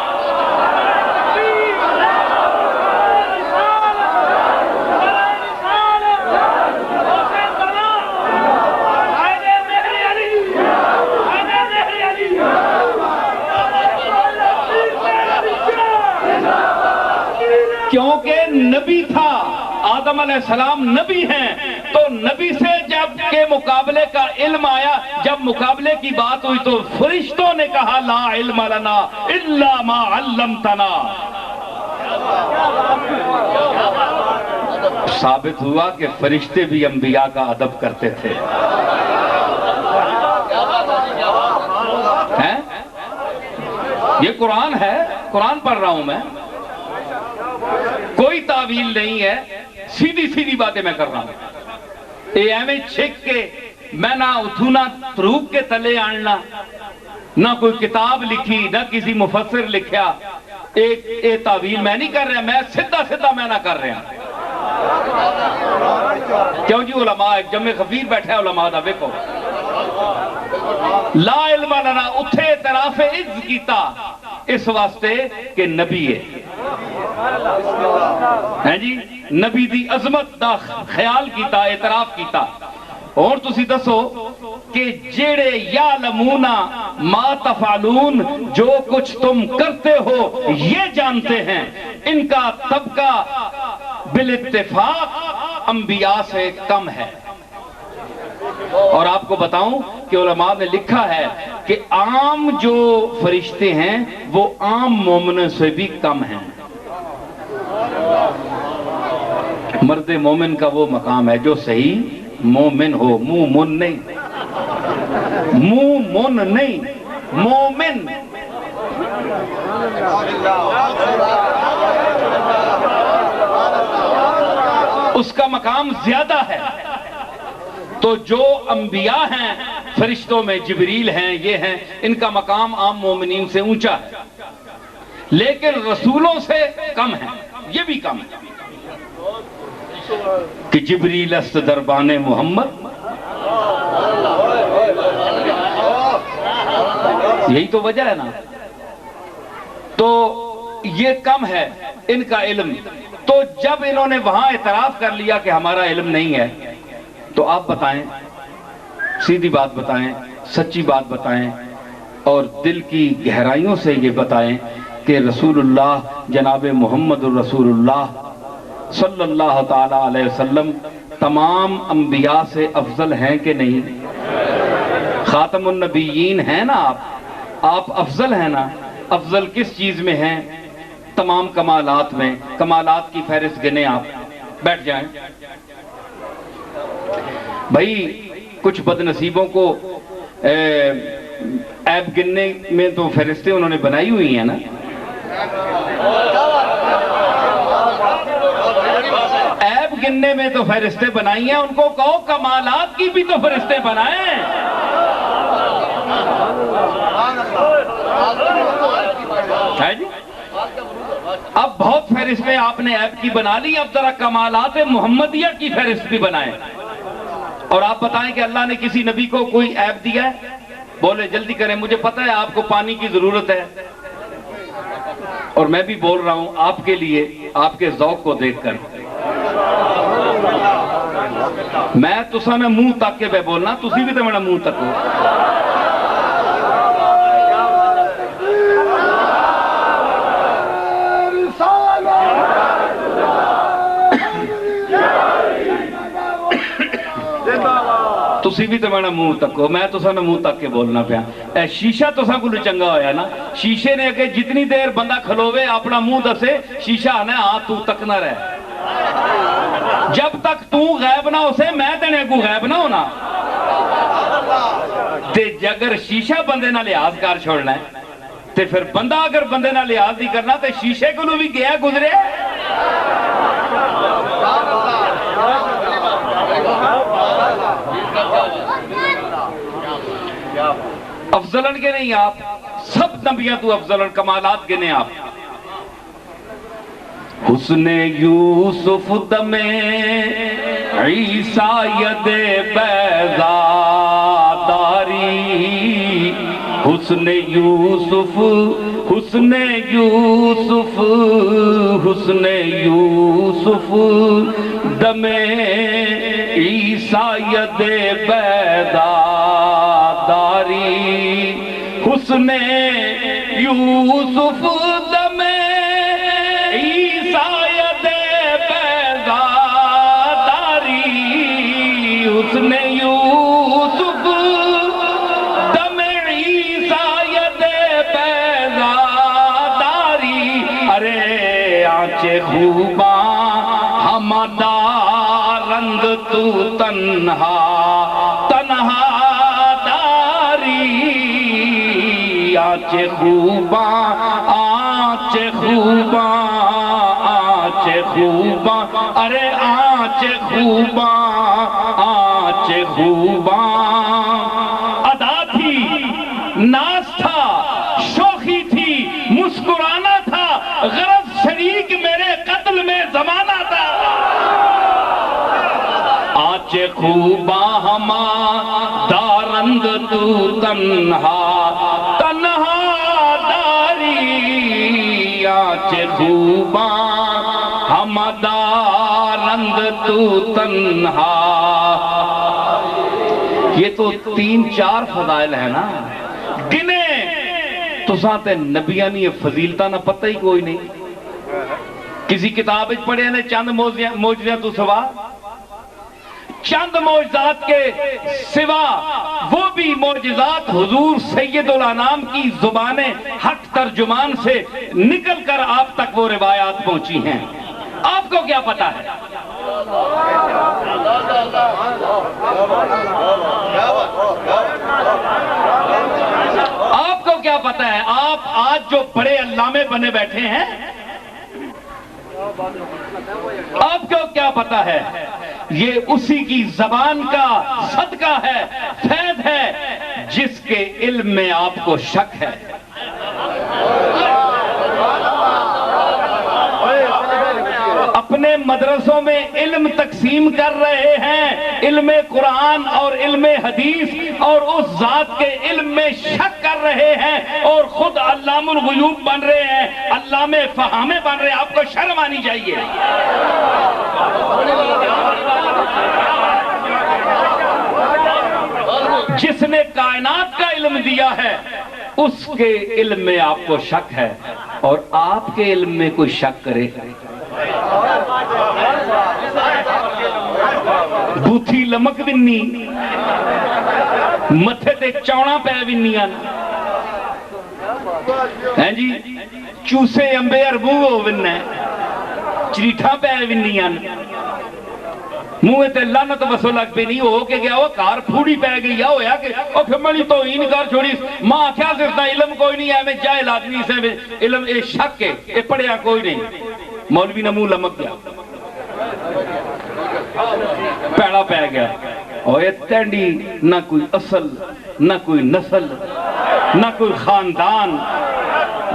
کیونکہ نبی تھا، آدم علیہ السلام نبی ہیں، تو نبی سے جب کے مقابلے کا علم آیا، جب مقابلے کی بات ہوئی تو فرشتوں نے کہا لا علم لنا الا ما علمتنا۔ ثابت ہوا کہ فرشتے بھی انبیاء کا ادب کرتے تھے۔ یہ قرآن ہے، قرآن پڑھ رہا ہوں میں، کوئی تعویل نہیں ہے، سیدھی سیدھی باتیں میں کر رہا ہوں۔ اے ایویں چھک کے میں نہ اتھونا تروک کے تلے آننا، نہ کوئی کتاب لکھی، نہ کسی مفسر لکھیا، ایک تعویل میں نہیں کر رہا، میں سدھا میں نہ کر رہا۔ کیوں جی علماء ایک جمع خفیف بیٹھے علماء دا ویکو، لا علم لنا اتھے اعتراف عز کیتا اس واسطے کہ نبی ہے جی، نبی دی عظمت دا خیال کیتا، اعتراف کیتا۔ اور تسی دسو کہ جیڑے یعلمون ما تفعلون، جو کچھ تم کرتے ہو یہ جانتے ہیں، ان کا طبقہ بالاتفاق انبیاء سے کم ہے۔ اور آپ کو بتاؤں کہ علماء نے لکھا ہے کہ عام جو فرشتے ہیں وہ عام مومنوں سے بھی کم ہیں۔ مرد مومن کا وہ مقام ہے جو صحیح مومن ہو، مومن نہیں، مومن نہیں، مومن۔ اس کا مقام زیادہ ہے۔ تو جو انبیاء ہیں فرشتوں میں، جبریل ہیں، یہ ہیں، ان کا مقام عام مومنین سے اونچا ہے، لیکن رسولوں سے کم ہے، یہ بھی کم ہے کہ جبریل است دربان محمد، یہی تو وجہ ہے نا۔ تو یہ کم ہے ان کا علم۔ تو جب انہوں نے وہاں اعتراف کر لیا کہ ہمارا علم نہیں ہے، تو آپ بتائیں، سیدھی بات بتائیں، سچی بات بتائیں، اور دل کی گہرائیوں سے یہ بتائیں کہ رسول اللہ جناب محمد الرسول اللہ صلی اللہ تعالی علیہ وسلم تمام انبیاء سے افضل ہیں کہ نہیں؟ خاتم النبیین ہیں نا آپ افضل ہیں نا؟ افضل کس چیز میں ہیں؟ تمام کمالات میں۔ کمالات کی فہرست گنے، آپ بیٹھ جائیں۔ بھائی کچھ بد نصیبوں کو عیب گننے میں تو فہرستیں انہوں نے بنائی ہوئی ہیں نا۔ عیب گننے میں تو فہرستیں بنائی ہیں، ان کو کہو کمالات کی بھی تو فہرستیں بنائیں۔ ہے جی؟ اب بہت فہرستیں آپ نے عیب کی بنا لی، اب ذرا کمالات محمدیہ کی فہرست بھی بنائیں۔ اور آپ بتائیں کہ اللہ نے کسی نبی کو کوئی عیب دیا ہے؟ بولے جلدی کریں، مجھے پتہ ہے آپ کو پانی کی ضرورت ہے، اور میں بھی بول رہا ہوں آپ کے لیے، آپ کے ذوق کو دیکھ کر میں تسا نے منہ تک کے بے بولنا، تسی بھی تو میرا منہ تکو۔ تسی بھی تو میرا منہ تکو، میں تسا نے منہ تک کے بولنا پیا۔ اے شیشہ تسا کو چنگا ہویا نا، شیشے نے کہ جتنی دیر بندہ کھلوے اپنا منہ دسے، شیشہ آنا ہاں تو تک نہ رہے، جب تک تو غائب نہ ہو سے میں تینے کو غائب نہ ہونا۔ تے اگر شیشہ بندے نہ لحاظ کر چھوڑنا ہے تے پھر بندہ اگر بندے نہ لحاظ نہیں کرنا تے شیشے کو بھی گیا گزرے۔ افضلن کے نہیں آپ، سب نبیوں تو افضلن، کمالات کے نہیں آپ۔ حسن یوسف دم عیسیٰ ید بیضا داری، حسن یوسف، حسن یوسف، حسن یوسف دم عیسیٰ ید بیضا داری، حسن یوسف دم عیسیٰ ید بیضا داری، حسن یوسف دم عیسیٰ ید بیضا داری، ارے آنچے خوباں ہمدارند تو تنہا تنہا آنچ خوباں، آنچ خوباں، آنچ خوباں، ارے آنچ خوباں، آنچ خوباں، ادا تھی، ناز تھا، شوخی تھی، مسکرانا تھا، غرض شریک میرے قتل میں زمانہ تھا۔ آنچ خوباں ہما دارند تو تنہا تنہا داری، آنچ خوباں ہما دارند تو تنہا۔ یہ تو 3-4 فضائل ہیں نا، گنے تو ساتھ نبیاں نہیں فضیلتہ نہ پتہ ہی کوئی نہیں۔ کسی کتاب اچ پڑھے نے چند موجزیاں تو سوا، چند معجزات کے سوا وہ بھی معجزات حضور سید الانام کی زبان حق ترجمان سے نکل کر آپ تک وہ روایات پہنچی ہیں۔ آپ کو کیا پتا ہے؟ آپ کو کیا پتا ہے؟ آپ آج جو بڑے علامے بنے بیٹھے ہیں، آپ کو کیا پتا ہے؟ یہ اسی کی زبان کا صدقہ ہے، فیض ہے، جس کے علم میں آپ کو شک ہے۔ اپنے مدرسوں میں علم تقسیم کر رہے ہیں، علم قرآن اور علم حدیث، اور اس ذات کے علم میں شک کر رہے ہیں، اور خود علام الغیوب بن رہے ہیں، علامہ فہامے بن رہے ہیں۔ آپ کو شرم آنی چاہیے۔ جس نے کائنات کا علم دیا ہے اس کے علم میں آپ کو شک ہے، اور آپ کے علم میں کوئی شک کرے، بوتھی لمک ونی، متھے تے چونا پے ونیاں ہیں جی، چوسے امبے اربو ہو وننے، چریٹھا پے ونیاں، منہ تے لعنت وسو لگ پہ نہیں ہو کے گیا، وہ کار پھوڑی پہ گئی یا ہویا کہ او پھر ملی تو ہی نکار چھوڑی، ماں کیا سکتا علم کوئی نہیں ہے، میں جاہل آدمی سے علم اے شک ہے، اے پڑھیا کوئی نہیں۔ مولوی نے منہ لمک گیا، پیڑا پہ گیا، اور یہ تینڈی نہ کوئی اصل، نہ کوئی نسل، نہ کوئی خاندان،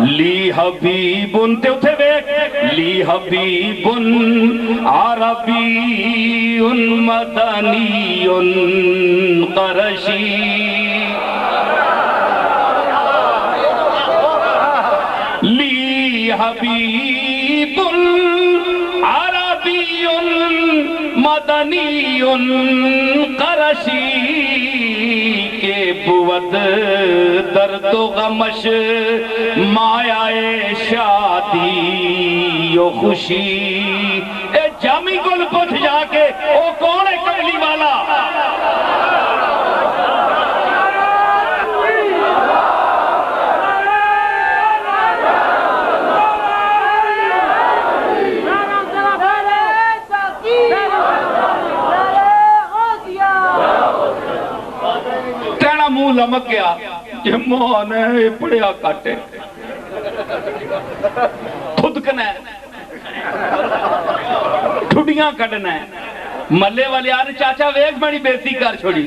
لی حبیبن تے اتھے بیک لی حبیبن عربی مدنی قرشی لی حبیب عربی مدنی قرشی کے بود درد و غمش مایہ شادی و خوشی اے جامی گل پتھ جا کے او کون ہے کملی والا منہ لمک گیا یہ موہن ہے یہ پڑیا کاٹے تھدکنا ہے ٹھڈیاں کٹنا ہے ملے والے آنے چاچا ویک بڑی بیتی کر چھوڑی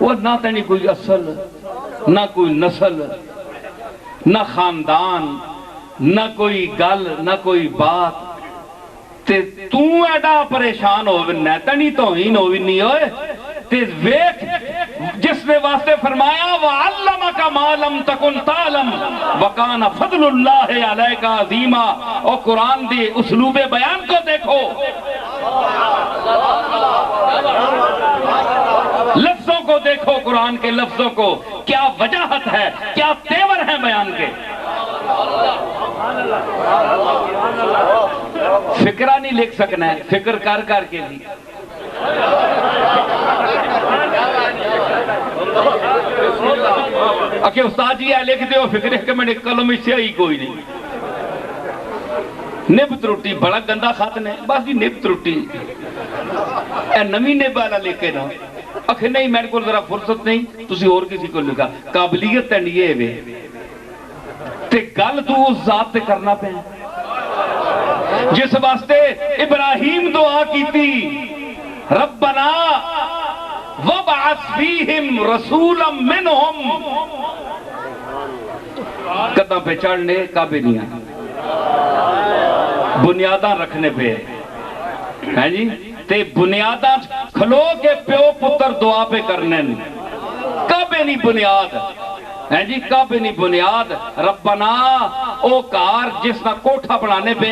وہ نہ تنی کوئی اصل نہ کوئی نسل نہ خاندان نہ کوئی گل نہ کوئی بات تے تو ایڈا پریشان ہو نہ تنی توہین ہو نہیں ہوئے تے ویک جس نے واسطے فرمایا وَعَلَّمَكَ مَا لَمْ تَكُنْ تَعْلَمْ وَكَانَ فَضْلُ اللَّهِ عَلَيْكَ عَظِيمًا اور قرآن دے اسلوب بیان کو دیکھو لفظوں کو دیکھو قرآن کے لفظوں کو کیا وجاہت ہے کیا تیور ہیں بیان کے فکرہ نہیں لکھ سکنا ہے فکر کر کر کے بھی اکھے استاد جی ہے لکھتے ہو فکر ہے کہ میں نے قلم اس سے ہی کوئی نہیں نب تروٹی بڑا گندہ خط نے بس جی نب تروٹی اے نمی نب والا لے کے نا اکھے نہیں میں کو ذرا فرصت نہیں تسی اور کسی کو لکھا قابلیت ہے نہیں ہے تے گل تو اس ذات تے کرنا پہ جس واسطے ابراہیم دعا کی تھی ربنا وَبْعَثْ فِيهِمْ رَسُولًا مِّنْهُمْ قدم پہ چڑھنے کعبے نہیں آئے بنیاداں رکھنے پہ ہے جی تے بنیاداں کھلو کے پیو پتر دعا پہ کرنے کعبے نہیں بنیاد ہے جی کعبے نہیں بنیاد ربنا او کار جس نہ کوٹھا بنانے پہ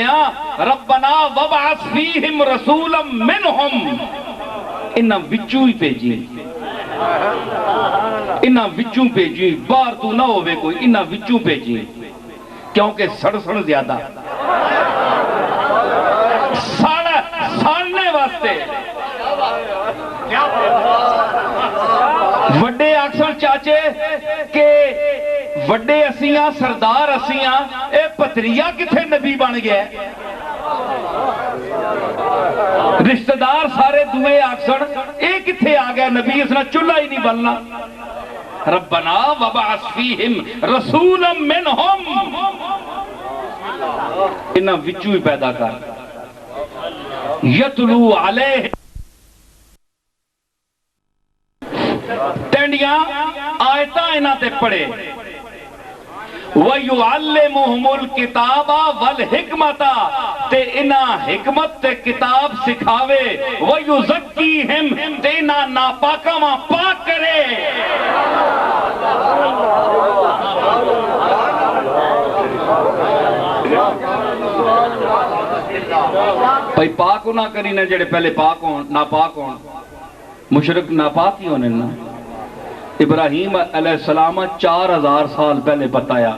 ربنا وَبْعَثْ فِيهِمْ رَسُولًا مِّنْهُمْ انہاں وچوں ہی بھیجی انہاں وچوں بھیجی باہر تو نہ ہوئے کوئی انہاں وچوں بھیجی کیونکہ سڑ زیادہ سڑنے واسطے وڈے اکثر چاچے کہ وڈے اسیاں سردار اسیاں اے پتریہ کتھے نبی بن گیا ہے رشتہ دار سارے دوئے آکسڑ ایک تھے آگیا نبی اس نے چلہ ہی نہیں بننا ربنا وبعث فیہم رسولا منہم انہاں وچوں ہی پیدا کر یتلو علیہ ٹینڈیاں آیتاں انہاں تے پڑھے وَيُعَلِّمُهُمُ الْكِتَابَ وَالْحِكْمَةَ تے انہاں حکمت تے کتاب سکھاوے وَيُزَكِّيهِمْ تے انہاں ناپاکاں ماں پاک کرے بھئی پاک نہ کری نہ جڑے پہلے پاک ہوں ناپاک ہوں مشرک ناپاک ہی ہونے نا ابراہیم علیہ السلام 4000 سال پہلے بتایا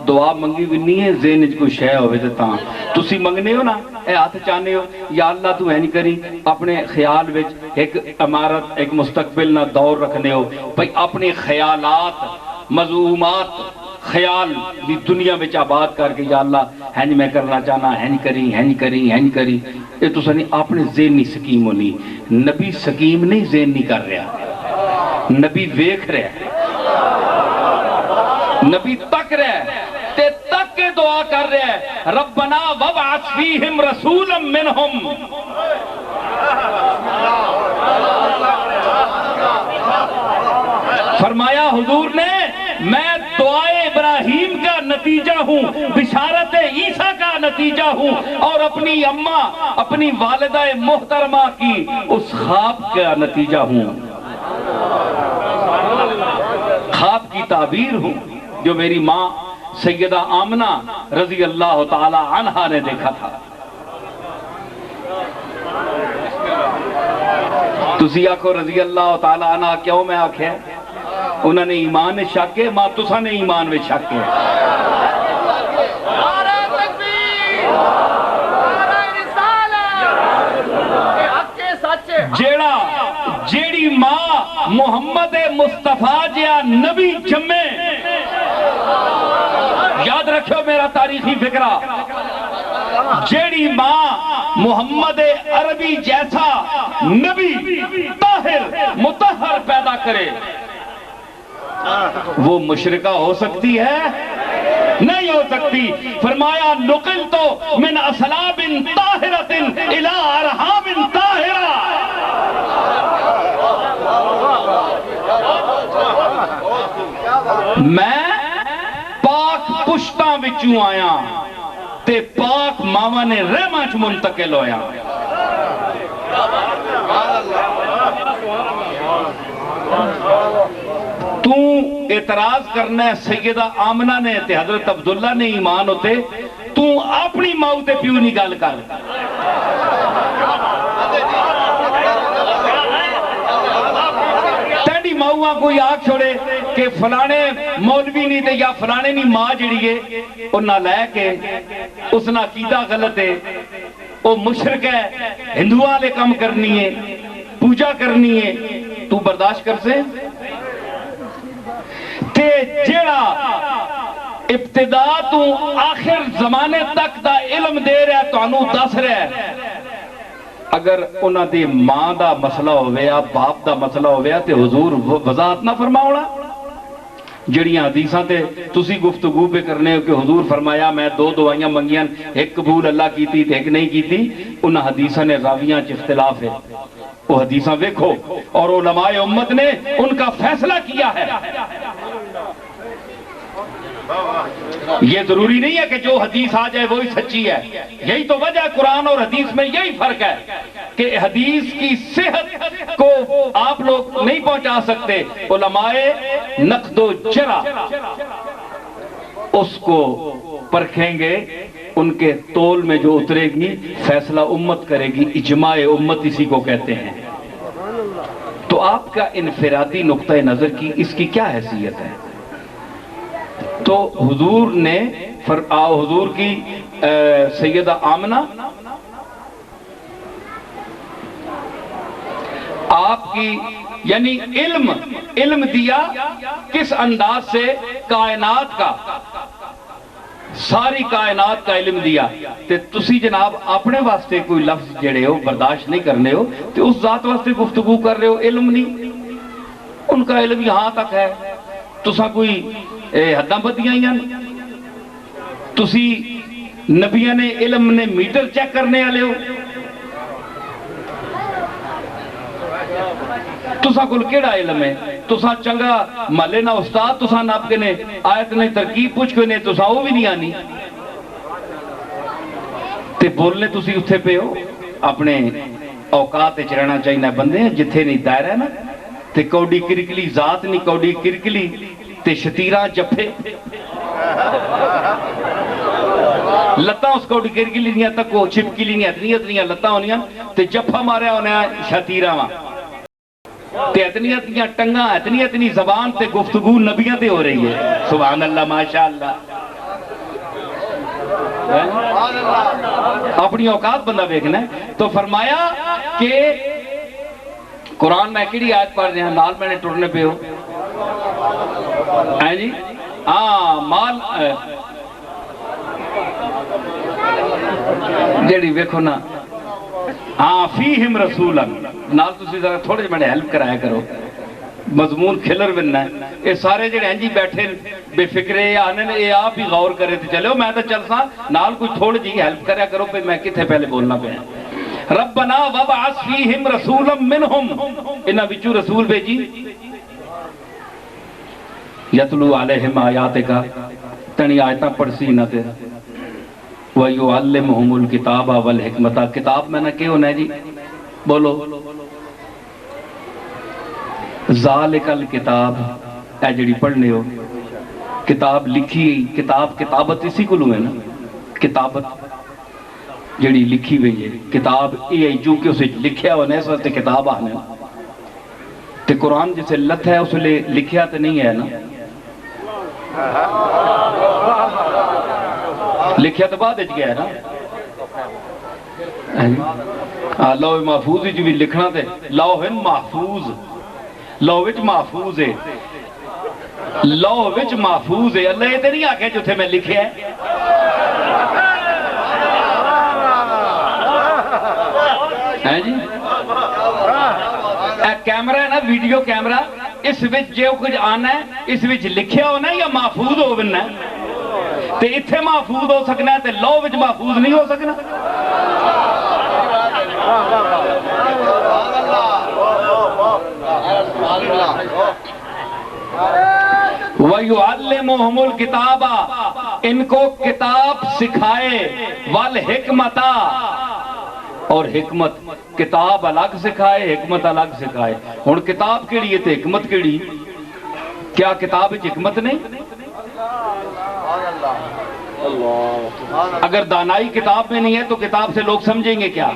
دعا منگی بھی نہیں ہے ذہن وچ کوئی شے ہوے تے تاں تسی منگنے ہو نا اے ہاتھ چاہنے ہو یا اللہ تو ہے نہیں کری اپنے خیال وچ ایک عمارت ایک مستقبل نہ دور رکھنے ہو بھئی اپنے خیالات مضمومات خیال بھی دنیا میں آباد کر کے یا اللہ ہے نہیں میں کرنا چاہنا ہے نہیں کری یہ تو سنی اپنے ذہنی سکیم ہونی نبی سکیم نہیں ذہن نہیں کر رہا نبی ویکھ رہا نبی تک رہا تے تک کے دعا کر رہا ہے ربنا وابعث فیہم رسولا منہم فرمایا حضور نے میں دعائے ابراہیم بشارت عیسیٰ کا نتیجہ ہوں، اور اپنی اماں اپنی والدہ محترمہ کی اس خواب کا نتیجہ ہوں، خواب کی تعبیر ہوں جو میری ماں سیدہ آمنہ رضی اللہ تعالی عنہا نے دیکھا تھا۔ تسی آکھو رضی اللہ تعالی عنہ کیوں میں آکھے؟ انہوں نے ایمان شک ہے، ماں تسا نے ایمان میں شک ہے۔ نعرہ تکبیر، نعرہ رسالت، کہ حق کے سچ، جیڑی ماں محمد مصطفیٰ جیا نبی جمے، یاد رکھو میرا تاریخی فکرہ، جیڑی ماں محمد عربی جیسا نبی طاہر مطہر پیدا کرے، وہ مشرکہ ہو سکتی ہے؟ نہیں ہو سکتی۔ فرمایا نقلت من اصلاب طاہرۃ الی ارحام طاہرہ، میں پاک پشتاں وچوں آیا تے پاک ماما نے رحمہ چ منتقل ہویا۔ تو اعتراض کرنا ہے سیدہ آمنہ نے تے حضرت عبداللہ نے ایمان ہوتے، تو اپنی ماں تے پیو نہیں گل کر۔ تیڑی ماں کوئی آگ چھوڑے کہ فلانے مولوی نہیں تے یا فلانے نہیں ماں جڑی ہے انہاں لے کے اس نہ عقیدہ غلط ہے، وہ مشرک ہے، ہندوؤں لے کم کرنی ہے، پوجا کرنی ہے، تو برداشت کر سے؟ تے جیڑا ابتدا تو آخر زمانے تک دا علم دے رہا ہے تو انہوں دس رہا ہے، اگر انہاں دی ماں دا مسئلہ ہوئے یا باپ دا مسئلہ ہوئے تے حضور وضاحت نہ فرماؤنا؟ جڑیاں حدیثاں تے تسی گفتگو پہ کرنے ہو کہ حضور فرمایا میں دو دعائیاں منگیاں، ایک قبول اللہ کی تھی ایک نہیں کی تھی، انہاں حدیثاں نے راویاں چ اختلاف ہے، وہ حدیثاں دیکھو، اور علماء امت نے ان کا فیصلہ کیا ہے۔ یہ ضروری نہیں ہے کہ جو حدیث آ جائے وہی سچی ہے، یہی تو وجہ ہے قرآن اور حدیث میں یہی فرق ہے کہ حدیث کی صحت کو آپ لوگ نہیں پہنچا سکتے، علماء نقد و جرح اس کو پرکھیں گے، ان کے تول میں جو اترے گی فیصلہ امت کرے گی، اجماع امت اسی کو کہتے ہیں۔ تو آپ کا انفرادی نقطہ نظر کی اس کی کیا حیثیت ہے؟ تو حضور نے حضور کی سیدہ آمنہ آپ کی یعنی علم دیا کس انداز سے؟ کائنات کا، ساری کائنات کا علم دیا، تے تسی جناب اپنے واسطے کوئی لفظ جڑے ہو برداشت نہیں کرنے ہو تے اس ذات واسطے گفتگو کر رہے ہو، علم نہیں، ان کا علم یہاں تک ہے، تسا کوئی حداں بدیاں ہی ہیں، تسی نبیاں نے علم نے میٹر چیک کرنے والے ہو، تسا کل کیڑا علم ہے؟ تسا چنگا مالے نہ استاد تسا ناب کے نے آیت نے ترکیب پوچھ کے نے تسا وہ بھی نہیں آنی، تے بولنے تسی اتھے پہ ہو، اپنے اوقات اچ رہنا چاہیے بندے ہیں جتھے نہیں دائرہ ہے نا، تے کوڑی کرکلی ذات نہیں کوڑی کرکلی تے شتیرہ جپے لتاں اس کوڑی کرکلی نہیں تک وہ چھپکی لی نہیں اتنی لتاں ہونیاں تے جپا ماریا ہونے شتیرہ وہاں تے اتنی ٹنگاں اتنی زبان تے گفتگو نبیاں تے ہو رہی ہے، سبحان اللہ ماشاءاللہ۔ اپنی اوقات بندہ دیکھنا ہے، تو فرمایا کہ قرآن میں کیڑی آیت پڑھ رہے ہیں نال میں نے ٹرنے پہ ہو جی، مال جیڑی ویکھو نا، فیہم رسولا، نال تسی ذرا تھوڑے میں نے ہیلپ کرایا کرو، مضمون کھلر بننا ہے، یہ سارے جڑے ہیں جی بیٹھے بے فکرے آنے نے یہ آپ ہی غور کرے تھے، چلو میں تو چل سا نال کچھ تھوڑی جی ہیلپ کریا کرو پہ میں کتھے پہلے بولنا پہ ہیں۔ ربنا وبعث فیہم رسولا منہم، انہاں وچوں رسول بھیجی، یتلو علیہم آیات کا، تنی آیتاں پڑھ سی نہ تے وَيُعَلِّمُهُمُ الْكِتَابَ وَالْحِكْمَةَ کتاب میں نہ کیوں ہے جی بولو ذالک الکتاب اے جڑی پڑھنے ہو کتاب لکھی کتابت اسی کو لوں ہے نا کتابت جڑی لکھی ہوئی ہے کتاب یہ جو کہ اسے لکھیا ہوا نہیں سوچتے کتاب آنے تے قرآن جسے لت ہے اسے لکھیا تے نہیں ہے نا لکھیا تو بعد اچ گیا ہے نا لوح محفوظ جو بھی لکھنا تے لوح محفوظ لوح وچ محفوظ ہے لوح وچ محفوظ ہے اللہ یہ تے نہیں آکھے جو تھے میں لکھیا ہے جی اے کیمرہ ہے نا ویڈیو کیمرہ اس وچ جو کچھ آنا ہے اس وچ لکھیا ہونا ہے یا محفوظ ہو بننا ہے تے اتھے محفوظ ہو سکنا ہے تے لوح وچ محفوظ نہیں ہو سکنا وَيُعَلِّمُهُمُ الْكِتَابَ ان کو کتاب سکھائے وَالْحِکْمَةَ اور حکمت کتاب الگ سکھائے حکمت الگ سکھائے اور کتاب کیڑی ہے تے حکمت کیڑی کیا کتاب حکمت نہیں اگر دانائی کتاب میں نہیں ہے تو کتاب سے لوگ سمجھیں گے کیا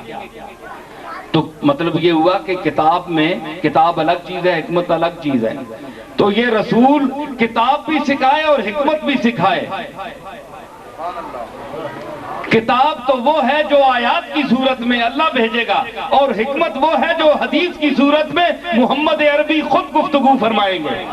تو مطلب یہ ہوا کہ کتاب میں کتاب الگ چیز ہے حکمت الگ چیز ہے تو یہ رسول کتاب بھی سکھائے اور حکمت بھی سکھائے کتاب تو وہ ہے جو آیات کی صورت میں اللہ بھیجے گا اور حکمت وہ ہے جو حدیث کی صورت میں محمد عربی خود گفتگو فرمائیں گے